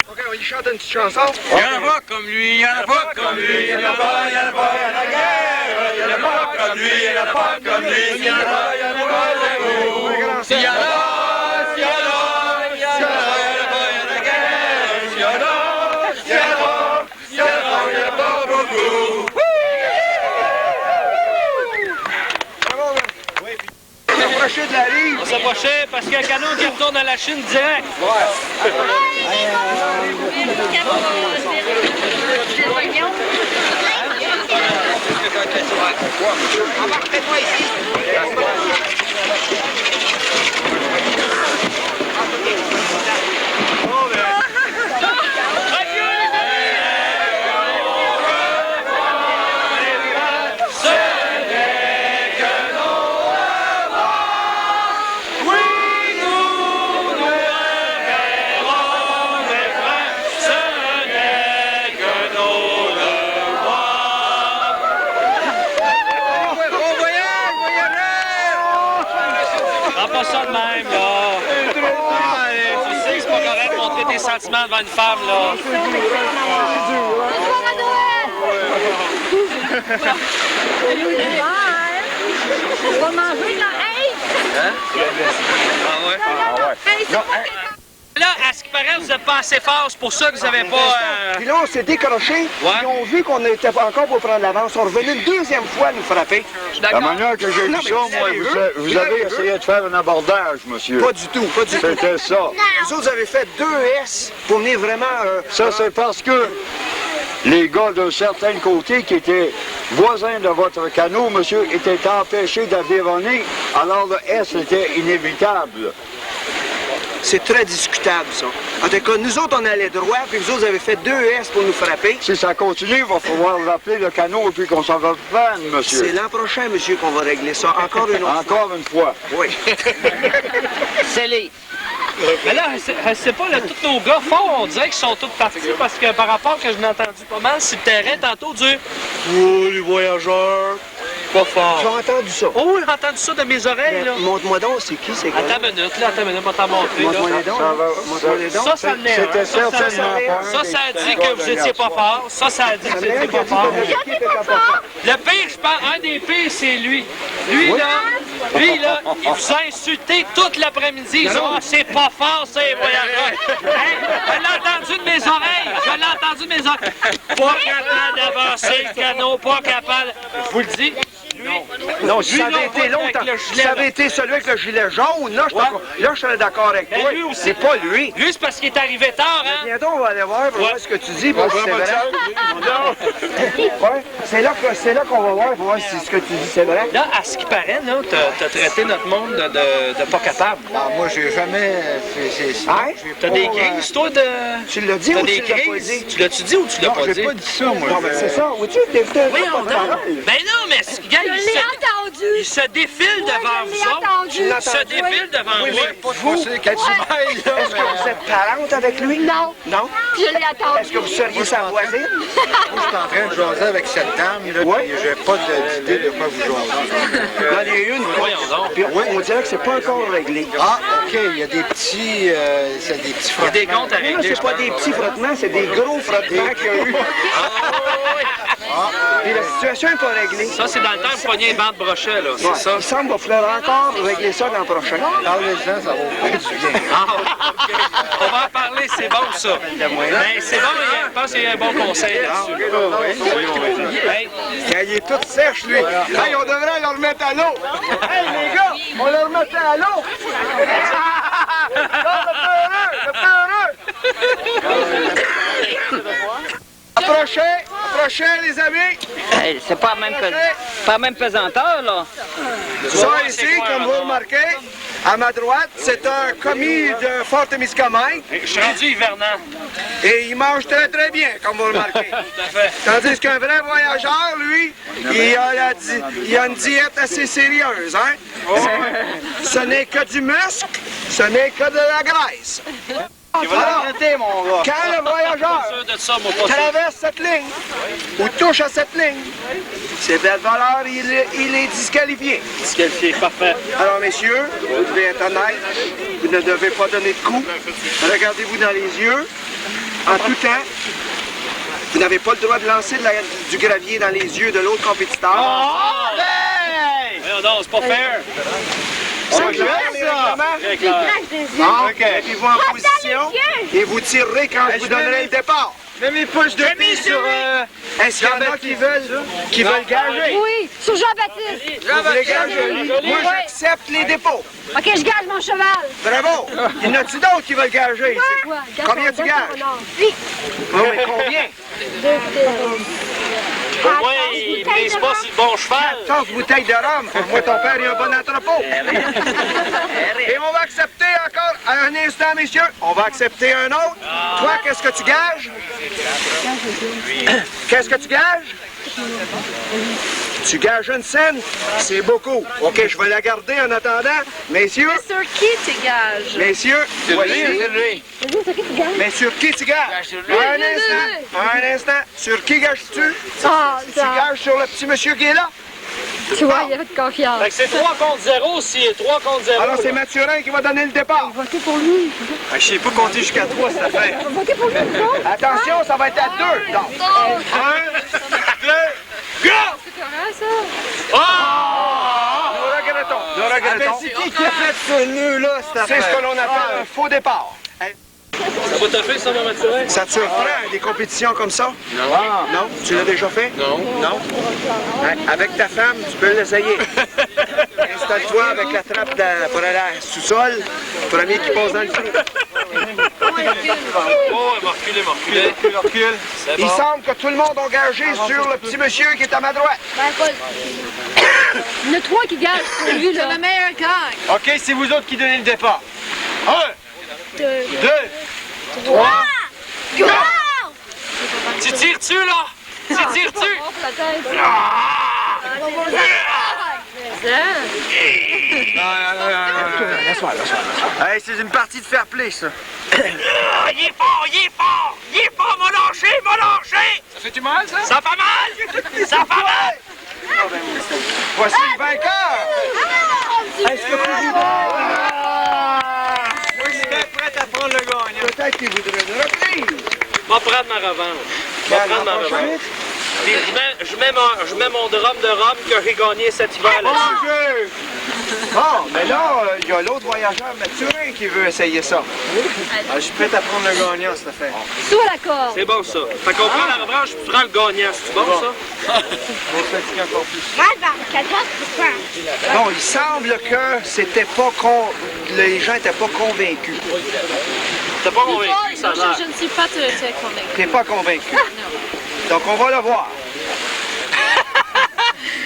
OK, on y chante une petite chanson. Il n'y en a pas comme lui, il n'y en a pas comme lui, il n'y en a pas, il n'y en a pas, il y a la guerre. Il n'y en a pas comme lui, il n'y en a pas comme lui, il n'y en a pas, il n'y en a pas de vous. S'il y en a, s'il y en a, s'il y en a, il n'y en a pas, il y a la guerre. S'il y en a, s'il y en a, s'il y en a, il n'y en a pas beaucoup. On s'approchait de la rive. On s'approchait parce qu'il y a un canot qui retourne à la Chine direct. Embarquez-moi ici! Pas ça de même, là. Tu sais que c'est pas correct de montrer tes sentiments devant une femme, là. On va manger de la haie! Hein? Ah ouais? Là, à ce qui paraît, vous n'êtes pas assez fort, c'est pour ça que vous n'avez pas... Puis là, on s'est décroché. Ils ont vu qu'on était encore pour prendre l'avance. Ils sont revenus une deuxième fois nous frapper. La manière que j'ai vu ça, moi, vous avez essayé de faire un abordage, monsieur. Pas du tout, pas du tout. C'était ça. Vous autres, vous avez fait 2 S pour venir vraiment... Ça, c'est parce que les gars d'un certain côté qui étaient voisins de votre canot, monsieur, étaient empêchés d'avironner, alors le S était inévitable. C'est très discutable, ça. En tout cas, nous autres, on allait droit, puis vous autres, vous avez fait 2 S pour nous frapper. Si ça continue, il va falloir rappeler le canot et puis qu'on s'en va prendre, monsieur. C'est l'an prochain, monsieur, qu'on va régler ça. Encore une autre fois. Encore une fois. Oui. C'est les... Mais là, c'est pas, là, tous nos gars forts, on dirait qu'ils sont tous partis, parce que par rapport que je l'ai entendu pas mal, c'est le terrain tantôt du... Oh, les voyageurs, pas fort. J'ai entendu ça. Oh, oui, j'ai entendu ça de mes oreilles, là. Montre-moi donc, c'est qui, c'est quoi? Attends une minute, là, on va t'en montrer, là. Montre-moi les dons. Montre-moi les dons. Ça le nerf. C'était certainement pas. Ça a dit que vous étiez pas fort. Ça a dit que vous étiez pas fort. Le pire, je pense, un des pires, c'est lui. Lui, là, il vous a insulté toute l'après-midi. Il dit, ah, c'est pas fort, ça, les voyageurs. Hey, je l'ai entendu de mes oreilles. Pas capable d'avancer le canot, pas capable. Je vous le dis, lui, Non, si Lui, ça là, avait été va l'autre, avec le si gilet, ça avait là. été celui avec le gilet jaune, là, je serais d'accord avec Mais toi. lui aussi. C'est pas lui. Lui, c'est parce qu'il est arrivé tard, hein? Bientôt, on va aller voir pour voir ce que tu dis, voir si c'est vrai. Ouais, c'est là qu'on va voir pour voir si ce que tu dis c'est vrai. Là, à ce qui paraît, là, t'as traité notre monde de pas capable. Moi, j'ai jamais... T'as des crises, toi, de... Tu l'as dit T'as ou des tu l'as pas crises? dit? Tu l'as-tu dit ou tu l'as pas dit? j'ai pas dit ça, moi. Non, mais c'est ça. Vois-tu, t'es un Oui, peu on porte-parole. Ben non, mais ce gars, il se défile devant vous autres. Tu l'as Il se entendu? défile devant Oui, vous. mais vous, est-ce que vous êtes parente avec lui? Non. Non? Je l'ai attendu. Est-ce que vous seriez sa voisine? Moi, je suis en train de jaser avec cette dame, là, puis j'ai pas d'idée de quoi vous jasez. J'en ai une. Puis on dirait que c'est pas encore réglé. Ah, OK, il y a des petits... c'est des petits frottements. Il y a des comptes à Non, régler. c'est pas des petits frottements, c'est des gros frottements qu'il y a eu. Puis la situation n'est pas réglée. Ça, c'est dans le temps de poigner une bande brochet, là. C'est Ouais, ça. il semble qu'il va falloir encore régler ça l'an prochain. Parlez-en, ça va vous faire du bien. On va en parler, c'est bon, ça. Mais c'est bon, je pense qu'il y a un bon conseil là-dessus. Hey, Il est tout sèche, lui. Hey, on devrait le remettre à l'eau. Hey, les gars, on le remettait à l'eau. Le peureux. Approchez, les amis. Hey, c'est pas la même pesanteur, là. Ça ici, comme vous remarquez, à ma droite, c'est un commis de Fort-Témiscamingue. je suis rendu hivernant. Et il mange très très bien, comme vous remarquez. Tout à fait. Tandis qu'un vrai voyageur, lui, il a une diète assez sérieuse, hein? Ce n'est que du muscle, ce n'est que de la graisse. Alors, quand le voyageur traverse cette ligne ou touche à cette ligne, c'est de valeur, il est disqualifié. Disqualifié, parfait. Alors, messieurs, vous devez être honnête, vous ne devez pas donner de coups. Regardez-vous dans les yeux, en tout temps. Vous n'avez pas le droit de lancer du gravier dans les yeux de l'autre compétiteur. Oh, hey! Non, c'est pas fair. C'est clair, les règlements? Ah, OK. Mettez-vous en position et vous tirerez quand je vous donnerai le départ. Mets mes poches de pied sur... Est-ce qu'il y en a qui veulent gager? Oui, sur Jean-Baptiste. Vous voulez gager? Moi, j'accepte les dépôts. OK, je gage mon cheval. Bravo! Il y en a-tu d'autres qui veulent gager ici? Combien tu gages? Oui. Oh, mais combien? Moi, il ne pèse pas sur le bon cheval. 14 bouteilles de rhum. Moi, ton père, il a un bon entrepôt. Et on va accepter encore un instant, messieurs. On va accepter un autre. Toi, qu'est-ce que tu gages? Qu'est-ce que tu gages? Tu gages une scène? C'est beaucoup. OK, je vais la garder en attendant. Messieurs. Mais sur qui tu gages? Messieurs. Voici. Mais sur qui tu gages? Un instant. Sur qui gages-tu? Tu gages sur le petit monsieur qui est là? Tu vois, il y avait de confiance. Fait que c'est 3 contre 0 si 3 contre 0. Alors, c'est Mathurin qui va donner le départ. Votez pour lui. Je sais pas compter jusqu'à 3, cette affaire. Votez pour lui, Attention, ça va être à 2. Donc, 1, 2, go! C'est correct, ça? Nous regrettons. C'est qui a fait ce nœud-là, cette affaire? C'est ce que l'on appelle un faux départ. Ça va te faire, ça, mon Mathurin? Ça te surprend, des compétitions comme ça? Non. Non? Tu l'as déjà fait? Non. Non? Avec ta femme, tu peux l'essayer. Installe-toi avec la trappe pour aller à sous-sol. Premier qui passe dans le trou. Oh, il m'a reculé. Il semble que tout le monde a gagé sur le petit monsieur qui est à ma droite. Il y en a 3 qui gagent pour lui, là. Le meilleur gagne. OK, c'est vous autres qui donnez le départ. 1, 2, 3, go! Tu tires-tu, là? Tu tires-tu? Laisse-moi. Hey, c'est une partie de fair play, ça. Il est fort, m'a lâché! Ça fait du mal, ça? Ça fait mal! Voici le vainqueur! Est-ce que vous Moi, j'étais prêt à prendre le gagnant. Peut-être qu'il voudrait une reprise. Je vais prendre ma revanche. Puis je mets mon drum de rhum que j'ai gagné cet hiver-là. Bon, mais là, il y a l'autre voyageur, Mathurin, qui veut essayer ça. Je suis prêt à prendre le gagnant, cette affaire. Sous la corde. C'est bon, ça. Fait qu'on prend la revanche, tu prends le gagnant. C'est bon, ça? On se fatiguer encore plus. Bon, Bon, il semble que c'était pas les gens n'étaient pas convaincus. T'es pas convaincu, ça a l'air. Je ne suis pas très convaincue. T'es pas convaincu. Donc, on va le voir.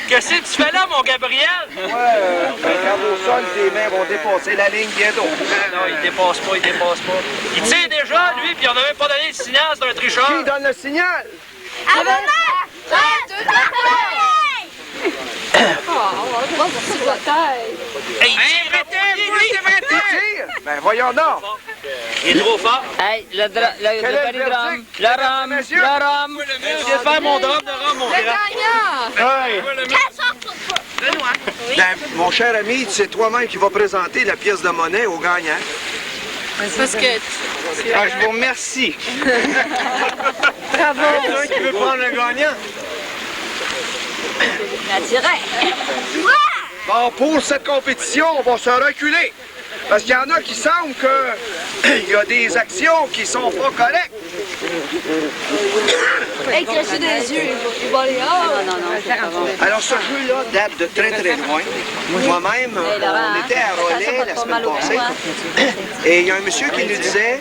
Qu'est-ce que tu fais là, mon Gabriel? Ouais, regarde au sol, tes mains vont dépasser la ligne bientôt. Non, il dépasse pas, il dépasse pas. Il tire déjà, lui, puis on n'a même pas donné le signal, c'est un tricheur. Qui donne le signal? à maman! Hey, ben voyons donc. Il est trop fort. Hey, le drum, le rhum, le rhum. Je viens de faire mon drop de rhum, mon grand. Hey. Ben, mon cher ami, c'est toi-même qui vas présenter la pièce de monnaie au gagnant. Parce que... Je vous remercie. Bravo. Quelqu'un qui veut prendre le gagnant? Bon, pour cette compétition, on va se reculer. Parce qu'il y en a qui semblent qu'il y a des actions qui sont pas correctes. Hey, cracher des yeux. Il va aller. Alors, ce jeu-là date de très très loin. Moi-même, on était à Rollet la semaine passée. Et il y a un monsieur qui nous disait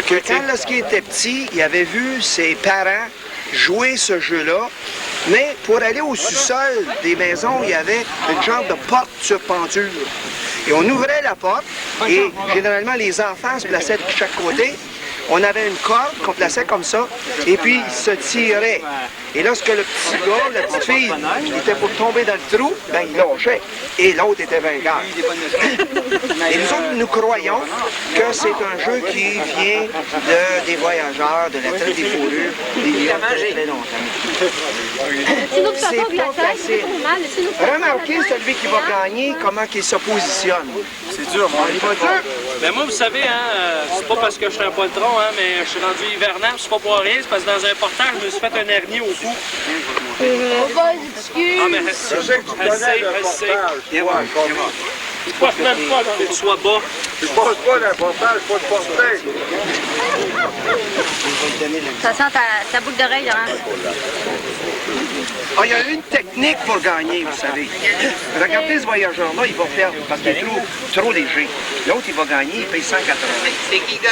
que quand lorsqu'il était petit, il avait vu ses parents jouer ce jeu-là. Mais pour aller au sous-sol des maisons, il y avait une genre de porte sur pendule. Et on ouvrait la porte et généralement les enfants se plaçaient de chaque côté. On avait une corde qu'on plaçait comme ça et puis ils se tiraient. Et lorsque le petit gars, la petite fille, était pour tomber dans le trou, ben il lâchait. Et l'autre était vainqueur. Et nous autres, nous croyons que c'est un jeu qui vient des voyageurs, de la traite des fourrures, il y a très, très longtemps. C'est pas facile. Remarquez celui qui va gagner, comment il se positionne. C'est dur, moi. Il va dur. Ben moi, vous savez, hein, c'est pas parce que je suis un poltron, hein, mais je suis rendu hivernal, c'est pas pour rien, c'est parce que dans un portage, je me suis fait un hernie au cou. Ah, mais Je sais que tu connais le portage. Je passe même pas dans le sois bas. Je passe pas d'un portage, pas de portage. Ça sent ta boucle d'oreille, Laurent. Ah, il y a une technique pour gagner, vous savez. Regardez ce voyageur-là, il va perdre parce qu'il est trop léger. L'autre, il va gagner, il paye 180.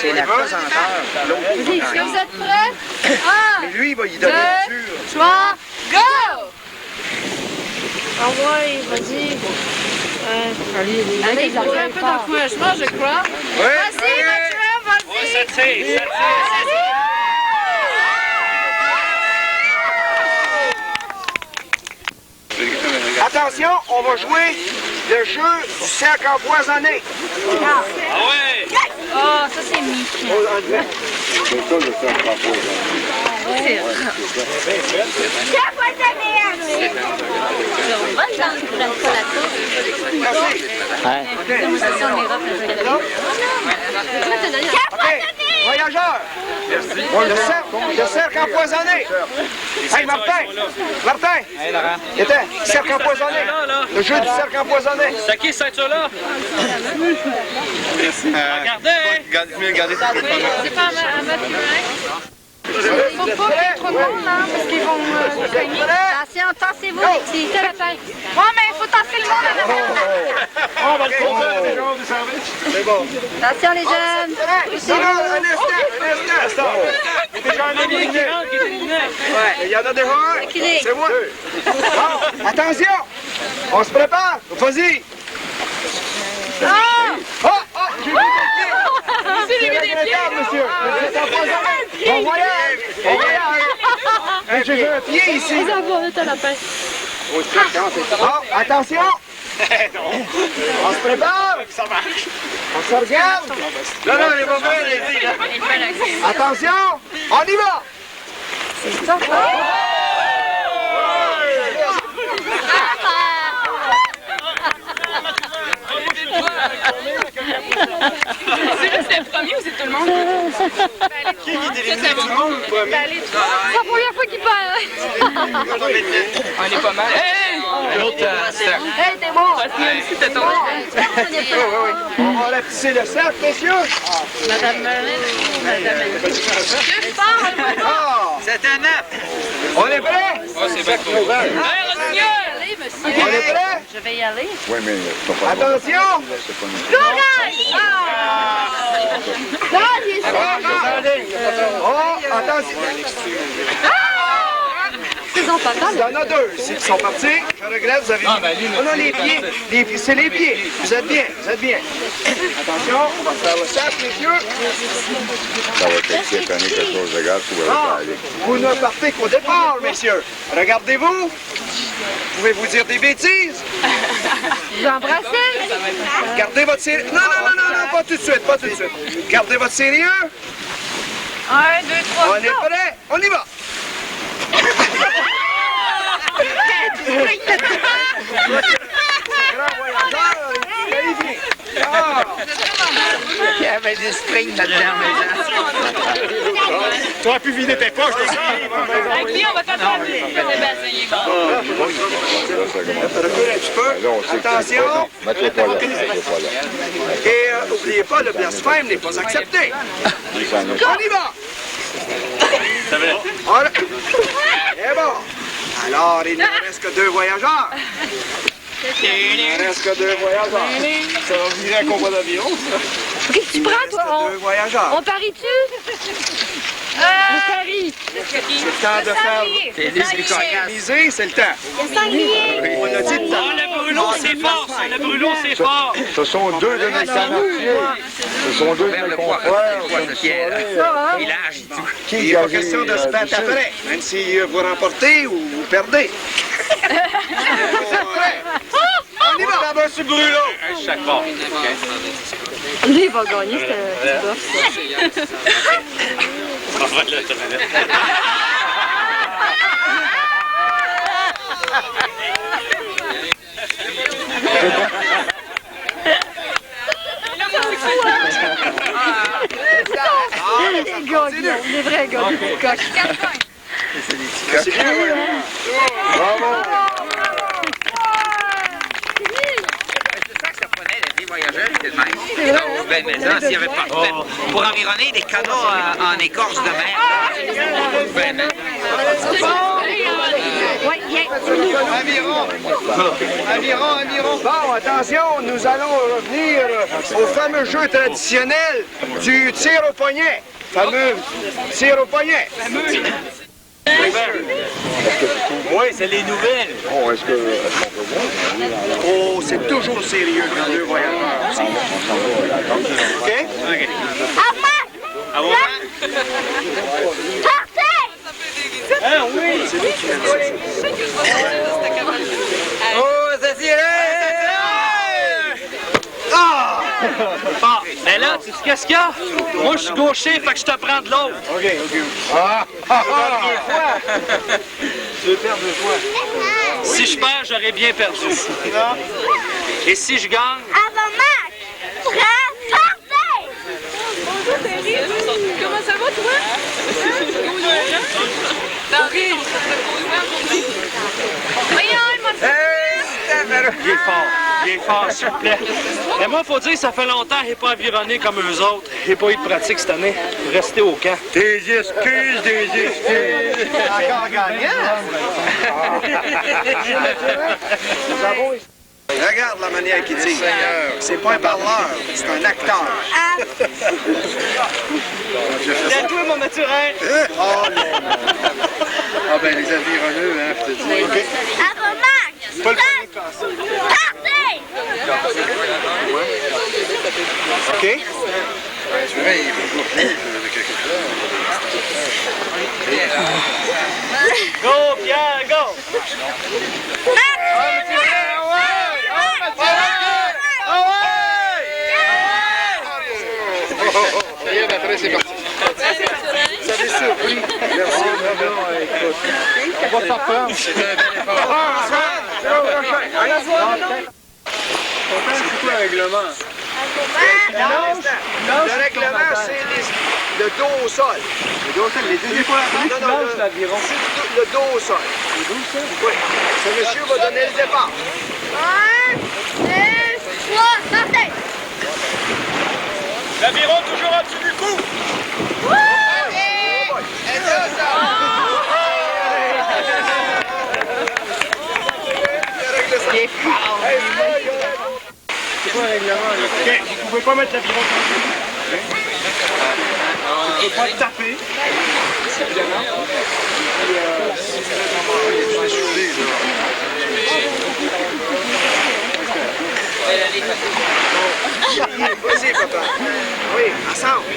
C'est la pesanteur. L'autre, il va Est-ce que gagner. vous êtes prêts? Mais lui, il va y donner une dure. 3, go! Ah ouais, vas-y. Allez, il a fait un peu d'encouragement, je crois. Vas-y, Mathieu, vas-y! Ça tire, ça tire. Attention, on va jouer le jeu du cercle empoisonné. Ah ouais! Ah, ça c'est méchant. C'est ça le cercle empoisonné. C'est Voyageurs! Le cercle empoisonné! Hey, Martin! Martin! Hey, Laurent. Était, cercle empoisonné! Le jeu du cercle empoisonné! C'est qui cette ceinture-là? Regardez! C'est pas à Mathieu, hein? Faut pas qu'il y ait trop de monde, hein, parce qu'ils vont nous cogner. Attention, tassez-vous, les petits. C'est la tête. Ouais, mais il faut tasser le monde en avant. On va le conduire, les gens du service. C'est bon. Attention, les jeunes. Un instant. Déjà un ami qui rentre, qui est éliminé. Il y en a déjà un. C'est moi. Bon, attention. On se prépare. Vas-y. J'ai mis des pieds. Monsieur. Bon voyage. Bon voyage. J'ai un pied ici. Ils avons été à la paix. Bon, attention. On se prépare. Ça marche. On se regarde. Non, les mauvais, les Attention. On y va. C'est ça. C'est le premier ou c'est tout le monde? Qui délimite tout le monde, le premier? C'est la première fois qu'il parle. On est pas mal. Hey! Un autre cercle. Hey, t'es bon! Si t'es tombé. On va rapetisser le cercle, messieurs. Madame C'est un œuf. On est prêts? C'est bien cool. On est prêts? Je vais y aller. Oui, mais Attention! Oh, attention! Il y en a deux. S'ils sont partis, je regrette, vous avez... On a les pieds. C'est les pieds. Vous êtes bien, vous êtes bien. Attention, on va faire le sac, messieurs. ça va être sélectionné quelque chose de grave, tu vas aller. Vous ne partez qu'au départ, messieurs. Regardez-vous. Pouvez-vous dire des bêtises? J'embrassais. Gardez votre sérieux. Non, pas tout de suite, pas tout de suite. Gardez votre sérieux. 1, 2, 3, On est prêts? On y va. Grand voyageur, il vient. Il y avait des springs là-dedans, Tu aurais pu vider tes poches, tout ça. Avec lui, on va t'attendre. Sébastien, il est Recule un petit peu. Attention. Mets-toi pas là. Et n'oubliez pas, le blasphème n'est pas accepté. On y va. C'est bon. Alors, il ne reste que 2 voyageurs. Il ne reste que 2 voyageurs. Ça va virer un combat d'avion, ça. Qu'est-ce que tu prends, toi? 2 voyageurs. On parie-tu? On parie. C'est le temps de faire miser, c'est le temps. Le sanglier. On a dit Oh, le brûlot, c'est fort, ça. Le brûlot, c'est fort. Ce sont 2 de mes camarades. Ce sont 2 de mes confrères. Il n'est pas question de se battre après, même si vous remportez ou vous perdez. On y va. On va sur le brûlot. Chaque bord. Lui, il va gagner, c'est bof. On va le toilette. Les gars, les vrais gars, les coques. C'est bien. Bravo. Ben, mais là, s'il n'y avait pas pour environner des canaux en écorce de mer. Ben, Environ. Bon, attention, nous allons revenir au fameux jeu traditionnel du tir au poignet. Fameux tir au poignet. Oui, c'est les nouvelles. Oh, est-ce qu'on peut voir? Oh, c'est toujours sérieux quand 2 voyageurs aussi. OK? OK. Ah ouais? Partez! Ah oui! C'est lui qui fait ça. oh, ça tirait! Ah! Ah, mais là, tu sais qu'est-ce qu'il y a? Moi, je suis gaucher, fait que je te prends de l'autre. OK. Ah! Tu veux perdre 2 fois. Si je perds, j'aurais bien perdu. Et si je gagne... Avant Mac! Partez! Comment ça va, toi? Il est fort, s'il vous plaît. Mais moi, il faut dire que ça fait longtemps qu'il n'est pas environné comme eux autres. Il n'a pas eu de pratique cette année. Restez au camp. Des excuses. Encore gagnant. Nous avons... Regarde la manière qu'il dit. C'est pas un parleur, c'est un acteur. C'est toi, mon Mathurin. Oh non. Ah ben les avironneux, hein, je te dis. Avant Mac! Partez! OK? Tu vois, il faut toujours venir avec quelque chose. Go, Pierre, go! Ça y est, Mathurin, c'est parti. Ça m'est surpris. Merci. On va faire peur. C'était un bel effort. C'est quoi le règlement? Le règlement, c'est le dos au sol. Le dos au sol, les deux épaules à terre? Non, l'aviron. Le dos au sol. Le dos au sol? Oui. Ce monsieur va donner le départ. 1, 2, 3, partez! L'aviron toujours au-dessus du cou! C'est quoi le règlement? OK, vous pouvez pas mettre l'aviron comme ça. Vous ne pouvez pas taper. Vas-y, papa. Oui, ensemble.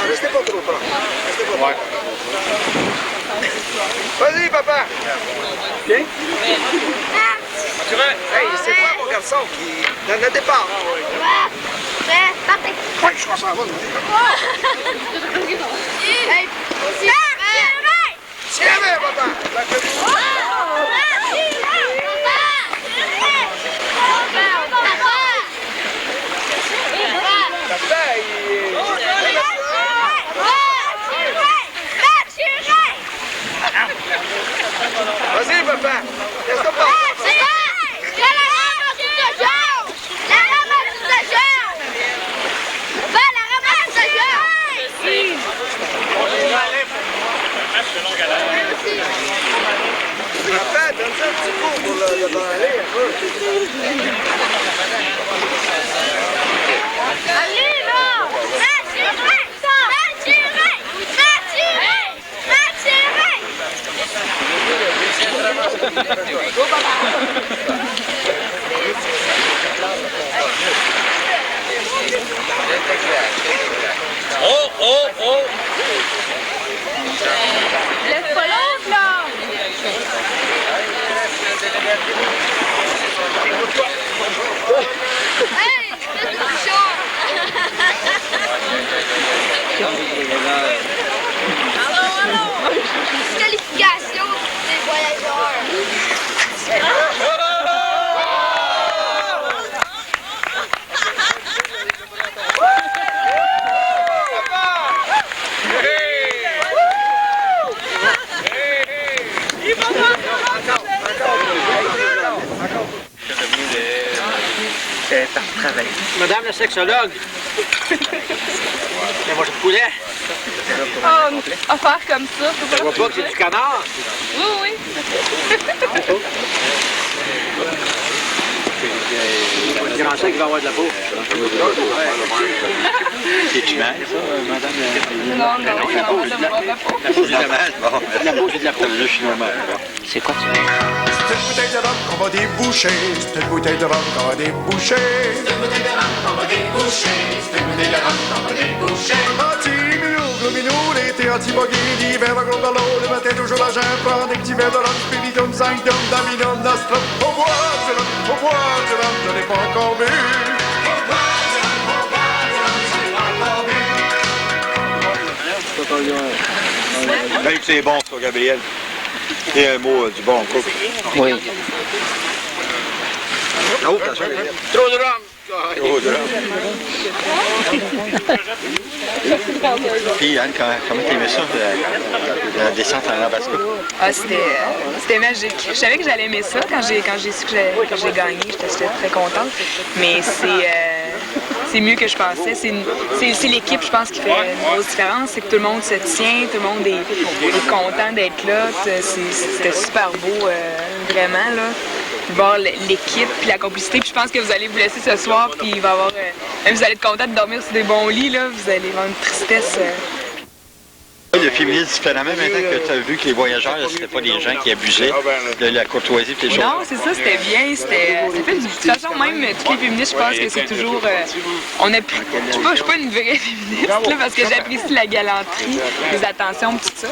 Restez pas trop proche. Restez pas proche. Vas-y, papa. OK? Hey, c'est moi, mon garçon, qui donne le départ. Prêt, partez! Oui, je crois ça va. Hey, tiens, papa. Vas-y, papa. Laisse-toi pas. Papa, donne-ça un petit coup pour le branler un peu. Allez, là! M'attirer! M'attirer! M'attirer! Go, papa! Oh, oh, oh! Laisse pas l'autre, là! Hey! C'est tout chaud! Allô? Qualification des voyageurs! Madame la sexologue. Mais moi, je poulet. À faire comme ça, faut pas Tu vois pas que c'est du canard? Oui, oui. C'est grand ça qui va avoir de la peau. C'est-tu mal, ça, madame? Non, non, la peau, c'est de la peau. La peau, c'est de la peau. La peau, c'est de la peau. Je suis normal. C'est quoi tu veux? C'est une bouteille de rhum qu'on va déboucher. C'est une bouteille de rhum qu'on va déboucher. C'est une bouteille de rhum qu'on va déboucher. C'est une bouteille de rhum qu'on va déboucher. Anti-minou, gros-minou, l'été anti-boggy, l'hiver à gros dans l'eau, le matin toujours à jeun, prendre des petits verres de rhum, spiritum, sanctum, daminum, nostrum. Au bois du rhum, je n'ai pas encore bu. Même que c'est bon, ça, Gabriel. Et un mot du bon couple. Oui. Oh, attention, Trop de rhum! Trop de rhum. Puis, Anne, comment t'aimais ça, la descente en Nabasco? Ah, c'était magique. Je savais que j'allais aimer ça quand j'ai su que j'ai gagné. J'étais très contente. Mais c'est mieux que je pensais. C'est l'équipe, je pense, qui fait une grosse différence. C'est que tout le monde se tient, tout le monde est content d'être là. C'était super beau, vraiment, là. Voir l'équipe puis la complicité. Puis je pense que vous allez vous laisser ce soir, puis il va y avoir... même vous allez être content de dormir sur des bons lits, là. Vous allez avoir une tristesse... Le féminisme différemment maintenant que tu as vu que les voyageurs, c'était pas des gens qui abusaient de la courtoisie et des choses. Non, c'est ça, c'était bien. Ça fait de toute façon, même toutes les féministes, je pense que c'est toujours... on a pris... Je suis pas une vraie féministe, là, parce que j'apprécie la galanterie, les attentions, tout ça.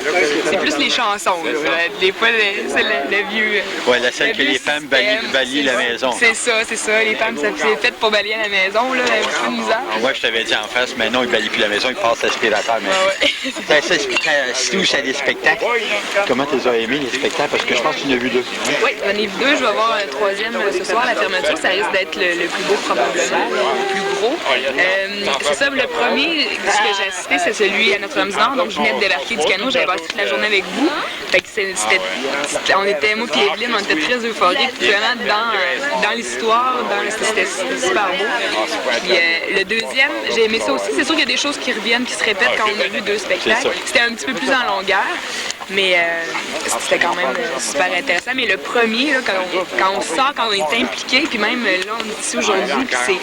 C'est plus les chansons, là. Des fois, c'est le vieux... Ouais, la scène que les femmes balient la maison. C'est ça. Les femmes, c'est fait pour balayer la maison, là, un petit peu de misère. Ouais, je t'avais dit en face, mais non, ils balient plus la maison, ils passent l'aspirateur. Mais... si où c'est des spectacles, comment tu les as aimés, les spectacles? Parce que je pense que tu en as vu 2. Oui, j'en ai vu 2. Je vais avoir un 3e ce soir. La fermeture, ça risque d'être le plus beau probablement, le plus gros. C'est ça, le premier que j'ai assisté, c'est celui à Notre-Dame-du-Nord. Donc, je venais de débarquer du canot. J'avais passé toute la journée avec vous. Fait que on était, moi et Evelyne, on était très euphoriques. Vraiment dans l'histoire. C'était super beau. Puis le deuxième, j'ai aimé ça aussi. C'est sûr qu'il y a des choses qui reviennent, qui se répètent quand on a vu 2 spectacles. C'était un petit peu plus en longueur. Mais c'était quand même super intéressant. Mais le premier, là, quand on sort, quand on est impliqué, puis même là, on est ici aujourd'hui, puis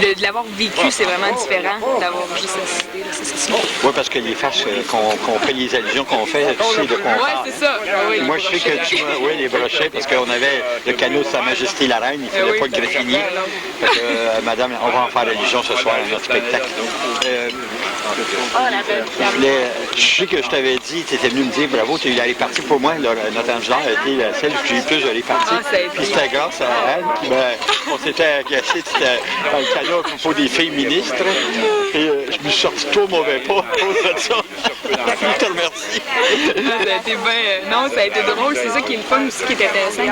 de l'avoir vécu, c'est vraiment différent d'avoir juste assisté. Oui, parce que les faces qu'on fait, les allusions qu'on fait, tu sais de quoi on parle. Oui, c'est ça. Oui, moi, je sais que tu m'as... Oui, les brochets, parce qu'on avait le canot de Sa Majesté la Reine, il ne fallait pas le graffiner. Madame, on va en faire allusion ce soir à notre spectacle. Je sais que je t'avais dit, tu étais venu me dire bravo, tu es allé partir pour moi, Notre-Dame-du-Nord a été celle où j'ai eu plus de répartie. Puis c'était grâce à elle, puis on s'était agacés dans le canot pour des filles ministres. Et je me suis sorti tout mauvais pas à cause de ça. Je te remercie. Ça a été non, ça a été drôle. C'est ça qui est le fun aussi, qui est intéressant.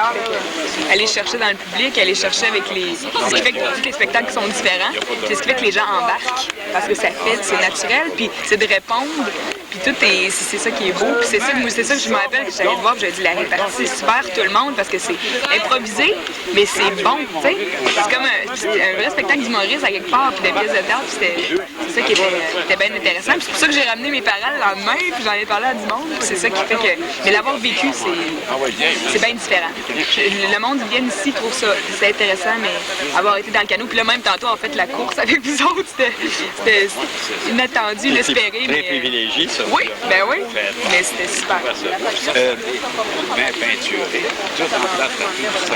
Aller chercher dans le public, aller chercher avec les... Ce qui fait que tous les spectacles sont différents. C'est ce qui fait que les gens embarquent. Parce que c'est naturel, puis c'est de répondre. Puis tout est... C'est ça qui est beau. Puis c'est ça que je me rappelle que j'allais voir, puis j'avais dit la répartie, c'est super tout le monde, parce que c'est improvisé, mais c'est bon, tu sais. C'est comme un vrai spectacle d'humoriste à quelque part, puis de pièces de théâtre, c'est ça qui était bien intéressant. Puis c'est pour ça que j'ai ramené mes parents le lendemain, puis j'en ai parlé à du monde. C'est ça qui fait que... Mais l'avoir vécu, c'est bien différent. Le monde vient ici, trouve ça intéressant, mais avoir été dans le canot, puis là même tantôt, en fait, la course avec vous autres, c'était inattendu, inespéré. Très privilégié, ça. Oui, ben oui, mais c'était super. Bien peinturé, tout en place,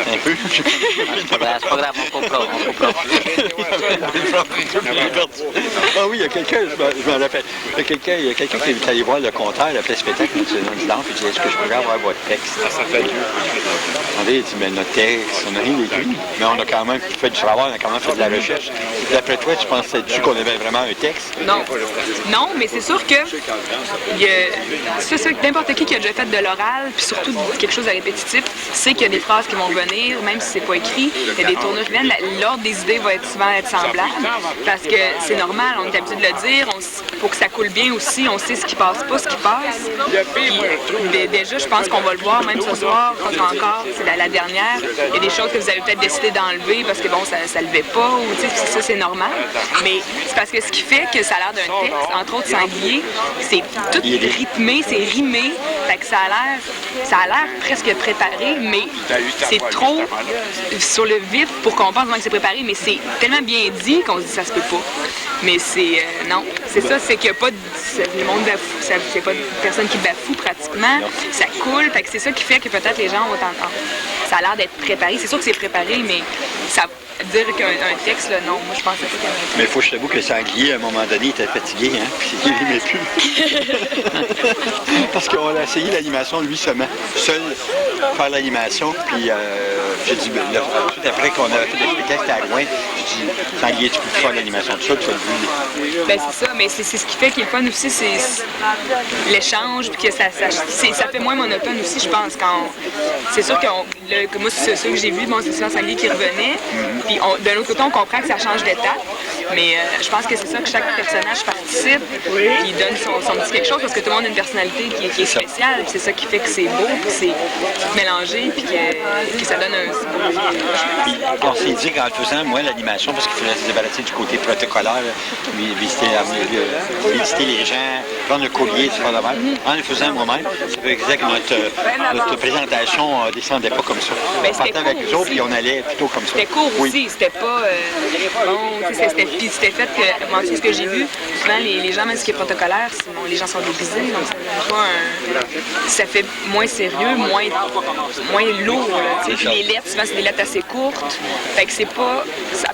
un peu. C'est pas grave, on comprend. Ah oui, il y a quelqu'un, je me rappelle, il y a quelqu'un qui est allé voir le compteur, le spectacle, il dit, est-ce que je pourrais avoir votre texte? Ça fait dur. Attendez, il dit, mais notre texte, on n'a rien écrit, mais on a quand même fait du travail, on a quand même fait de la recherche. D'après toi, tu pensais-tu qu'on avait vraiment un texte? Non, mais c'est sûr que n'importe qui a déjà fait de l'oral, puis surtout quelque chose de répétitif, sait qu'il y a des phrases qui vont revenir, même si c'est pas écrit, il y a des tournures qui viennent, l'ordre des idées va souvent être semblable, parce que c'est normal, on est habitué de le dire, pour que ça coule bien aussi, on sait ce qui passe pas, ce qui passe. Puis, déjà, je pense qu'on va le voir, même ce soir, encore, c'est la dernière, il y a des choses que vous avez peut-être décidé d'enlever parce que bon, ça levait pas, ou tu sais, ça c'est normal, mais c'est parce que ce qui fait que ça a l'air d'un texte, entre autres Sanglier, c'est tout rythmé, c'est rimé, fait que ça a l'air presque préparé, mais c'est trop sur le vif pour qu'on pense que c'est préparé, mais c'est tellement bien dit qu'on se dit ça se peut pas. Mais c'est... non, c'est ça, c'est qu'il n'y a pas de... Le monde bafoue, c'est pas de personne qui bafoue pratiquement, ça coule, fait que c'est ça qui fait que peut-être les gens vont t'entendre. Ça a l'air d'être préparé, c'est sûr que c'est préparé, mais ça... Dire qu'un texte, là, non, moi je pensais pas qu'il y avait un texte. Mais il faut que je t'avoue que Sanglier, à un moment donné, était fatigué, hein, puis il n'aimait plus. Parce qu'on a essayé l'animation lui seulement, seul, faire l'animation, puis j'ai dit, tout après qu'on a fait le spectacle à Rouen, j'ai dit, Sanglier, tu peux plus faire l'animation de ça, tu vas le vivre. Ben c'est ça, mais c'est ce qui fait qu'il est fun aussi, c'est l'échange, puis que ça fait moins monotone aussi, je pense, quand... C'est sûr que moi, c'est ça que j'ai vu, bon, c'est souvent Sanglier qui revenait, puis d'un autre côté, on comprend que ça change d'étape, mais je pense que c'est ça que chaque personnage participe, puis donne son petit quelque chose, parce que tout le monde a une personnalité qui est spéciale, puis c'est ça qui fait que c'est beau, puis c'est mélangé, puis que ça donne un... Puis on s'est dit qu'en le faisant, moi, l'animation, parce qu'il fallait se débarrasser du côté protocolaire, visiter les gens, prendre le courrier, tout ça. En le faisant moi-même, ça veut dire que notre présentation ne descendait pas comme ça. On partait avec eux autres, puis on allait plutôt comme ça. C'était court aussi, c'était pas bon, c'était fait que, moi, ce que j'ai vu, souvent les gens, même ce qui est protocolaire, sinon les gens sont déguisés, donc ça fait moins sérieux, moins lourd, là, puis les lettres, souvent c'est des lettres assez courtes, fait que c'est pas,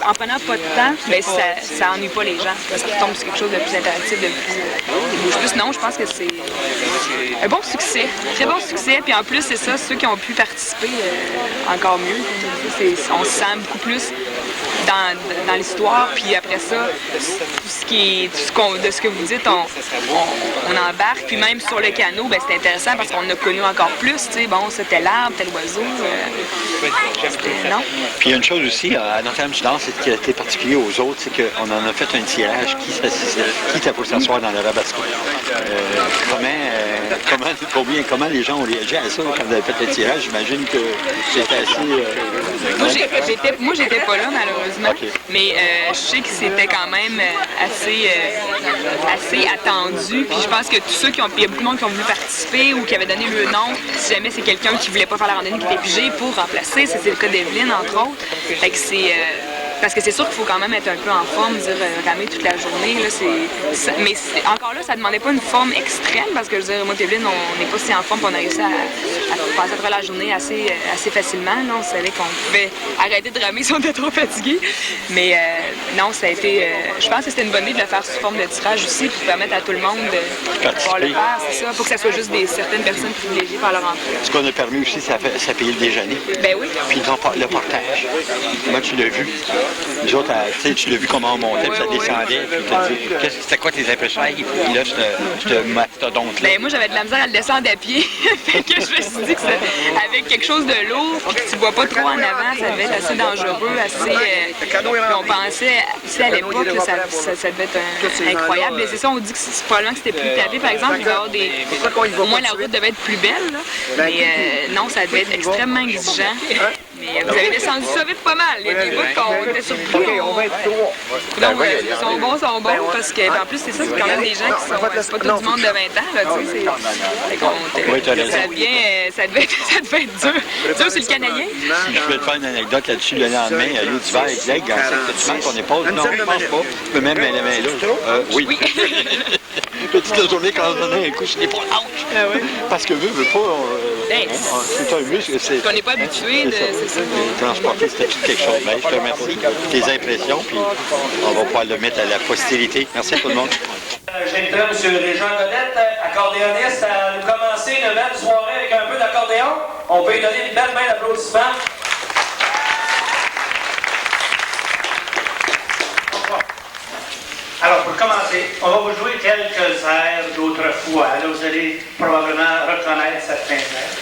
en prenant pas de temps, ben ça ennuie pas les gens, parce qu'ils tombent sur quelque chose de plus interactif, de plus non, je pense que c'est un bon succès, très bon succès, puis en plus c'est ça, ceux qui ont pu participer, encore mieux, on se sent beaucoup plus dans l'histoire, puis après ça, de ce que vous dites, on embarque, puis même sur le canot, ben, c'est intéressant parce qu'on a connu encore plus, tu sais, bon, ça, tel arbre, tel oiseau, non. Puis il y a une chose aussi, à Notre-Dame-du-Nord, c'est ce qui a été particulier aux autres, c'est qu'on en a fait un tirage qui était pour s'asseoir dans le Rabasco. Comment les gens ont réagi à ça quand vous avez fait le tirage? J'imagine que c'était assez... Moi, j'étais pas là, malheureusement. Okay. Mais je sais que c'était quand même assez attendu. Puis je pense que tous ceux il y a beaucoup de monde qui ont voulu participer ou qui avaient donné le nom, si jamais c'est quelqu'un qui voulait pas faire la randonnée qui était pigé pour remplacer. C'est le cas d'Evelyne, entre autres. Fait que c'est... Parce que c'est sûr qu'il faut quand même être un peu en forme, dire ramer toute la journée. Là, mais encore là, ça demandait pas une forme extrême, parce que je veux dire, moi et Evelyne, on n'est pas si en forme, puis on a réussi à passer à travers la journée assez facilement. Là. On savait qu'on pouvait arrêter de ramer si on était trop fatigué. Mais non, ça a été. Je pense que c'était une bonne idée de le faire sous forme de tirage aussi, pour permettre à tout le monde de pouvoir le faire. C'est ça, pour que ça soit juste certaines personnes privilégiées par leur emploi. Ce qu'on a permis aussi, ça payer le déjeuner. Ben oui. Puis le partage. Comment tu l'as vu? Nous autres, tu l'as vu comment on montait, puis ça descendait, puis tu as dit, c'était quoi tes impressions? Puis là, ce mastodonte-là. Ben, moi, j'avais de la misère à le descendre à pied. Fait que je me suis dit que avec quelque chose de lourd, puis que tu vois pas trop en avant, ça devait être assez dangereux, assez... on pensait, aussi à l'époque, que ça devait être incroyable. Mais c'est ça, on dit que probablement que c'était plus tapé, par exemple, il devait avoir au moins la route devait être plus belle, là. Mais non, ça devait être extrêmement exigeant. Mais vous avez descendu ça vite pas mal. Il y a des bouts qu'on était surpris. On va être trois. Donc, ils sont bons, parce que, en plus, c'est ça, c'est quand même des gens qui sont pas tout du monde de 20 ans, là, tu sais. Ça devait être dur. Dur, c'est le Canadien. Si je peux te faire une anecdote là-dessus, le lendemain, à l'eau d'hiver avec Greg, tu manques ton épaule? Non, je pense pas. Tu peux même mettre la main là. Oui. Petite journée quand on donnait un coup sur l'épaule. Parce que veut pas. C'est un muscle. On n'est pas habitué de. Transporter, c'était tout quelque chose. Ben, je te remercie pour tes impressions, puis on va pouvoir le mettre à la postérité. Merci à tout le monde. J'invite M. Régent Godette, accordéoniste, à nous commencer une belle soirée avec un peu d'accordéon. On peut lui donner une belle main d'applaudissements. Alors, pour commencer, on va vous jouer quelques airs d'autrefois. Là, vous allez probablement reconnaître certains airs.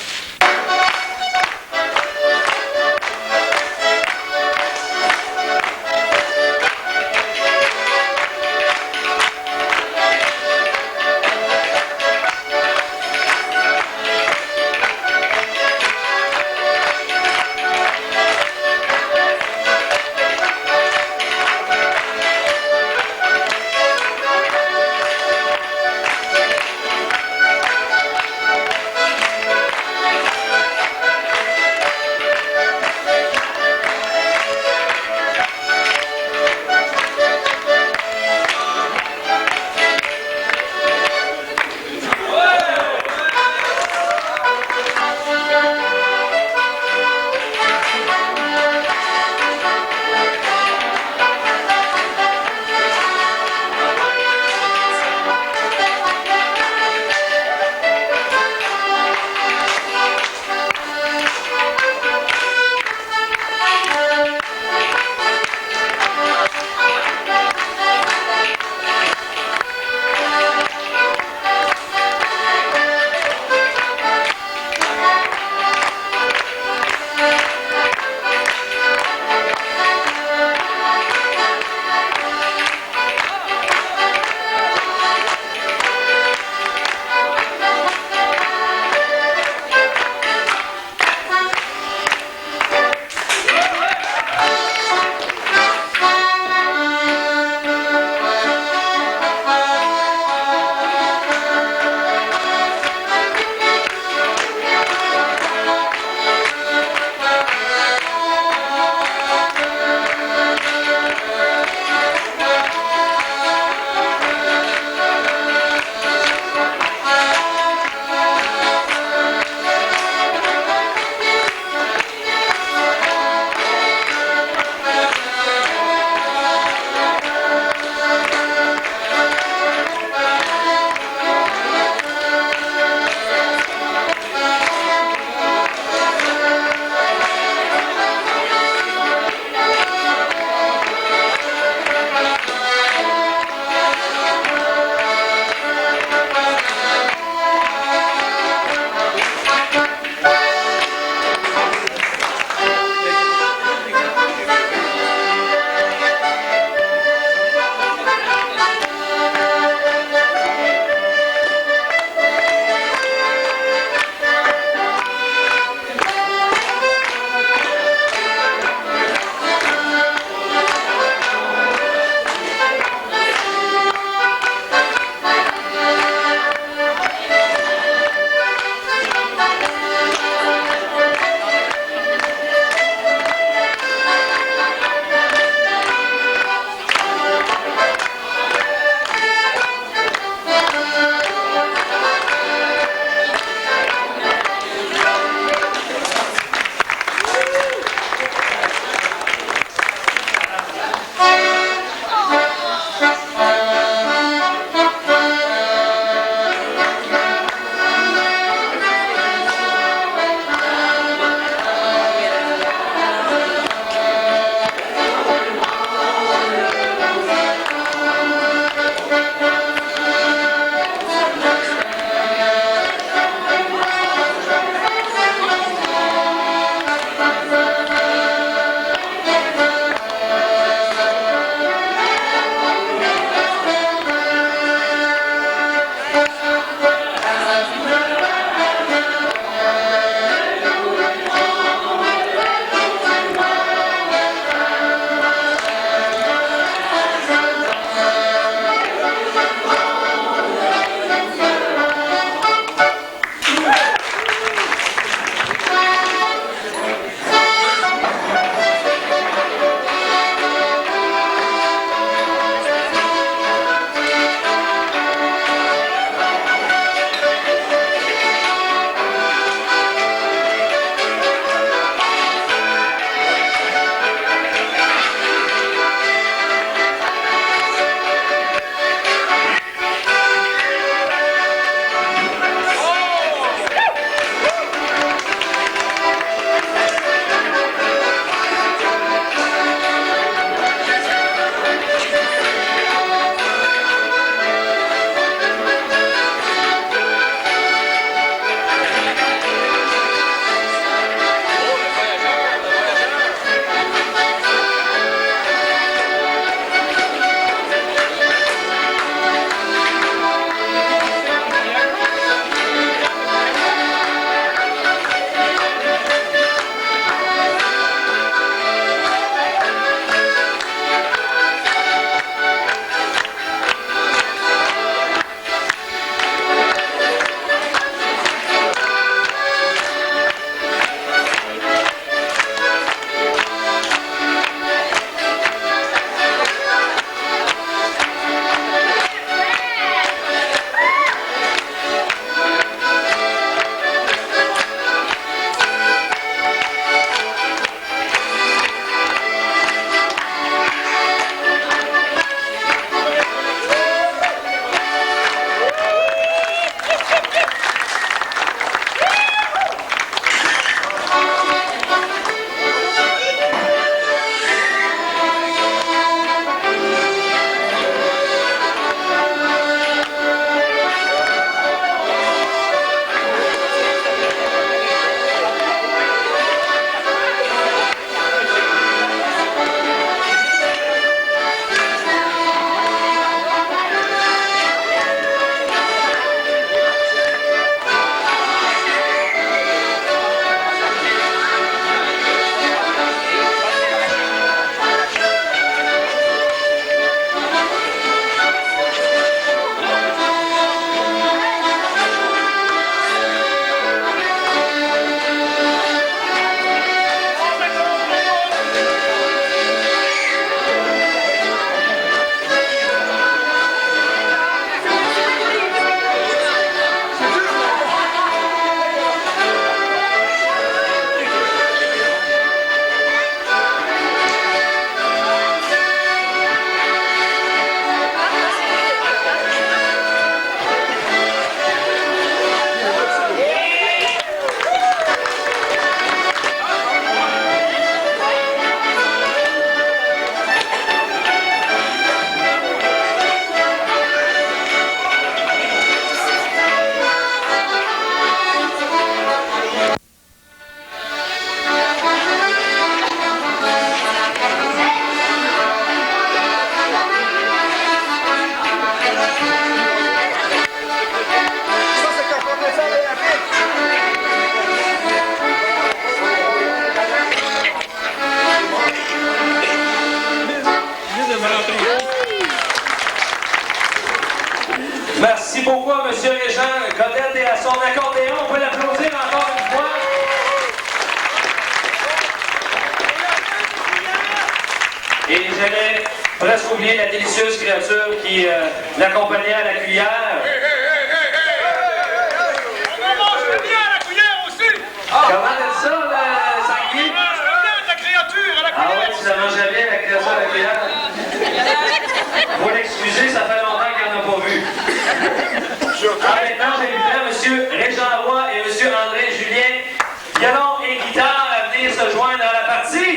Codette et à son accordéon. On peut l'applaudir encore une fois. Et j'avais presque oublié la délicieuse créature qui l'accompagnait à la cuillère. On en mange bien à la cuillère aussi! Comment t'as dit ça, Sanguy? On mange bien la créature à la cuillère! Ah ouais, tu la mangeais bien, la créature à la cuillère? Faut l'excuser, ça fait longtemps qu'il n'en a pas vu. Maintenant, j'inviterai M. Régent Roy et M. André Julien, violon et guitare, à venir se joindre à la partie.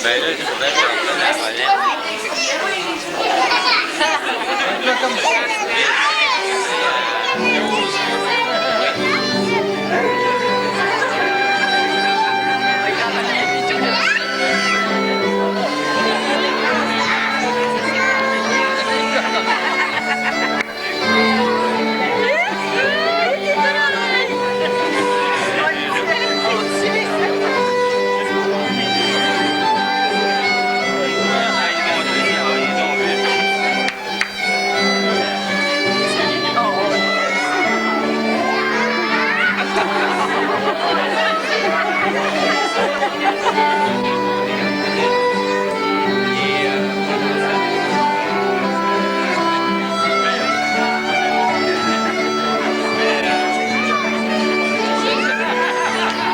Ben là, je trouvais que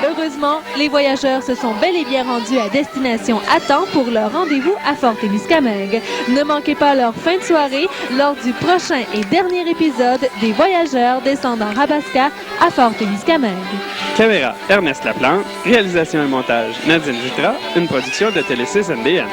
Heureusement, les voyageurs se sont bel et bien rendus à destination à temps pour leur rendez-vous à Fort-Témiscamingue. Ne manquez pas leur fin de soirée lors du prochain et dernier épisode des Voyageurs descendant Rabaska à Fort-Témiscamingue. Caméra, Ernest Laplante. Réalisation et montage, Nadine Jutra. Une production de Télé 6 NBN.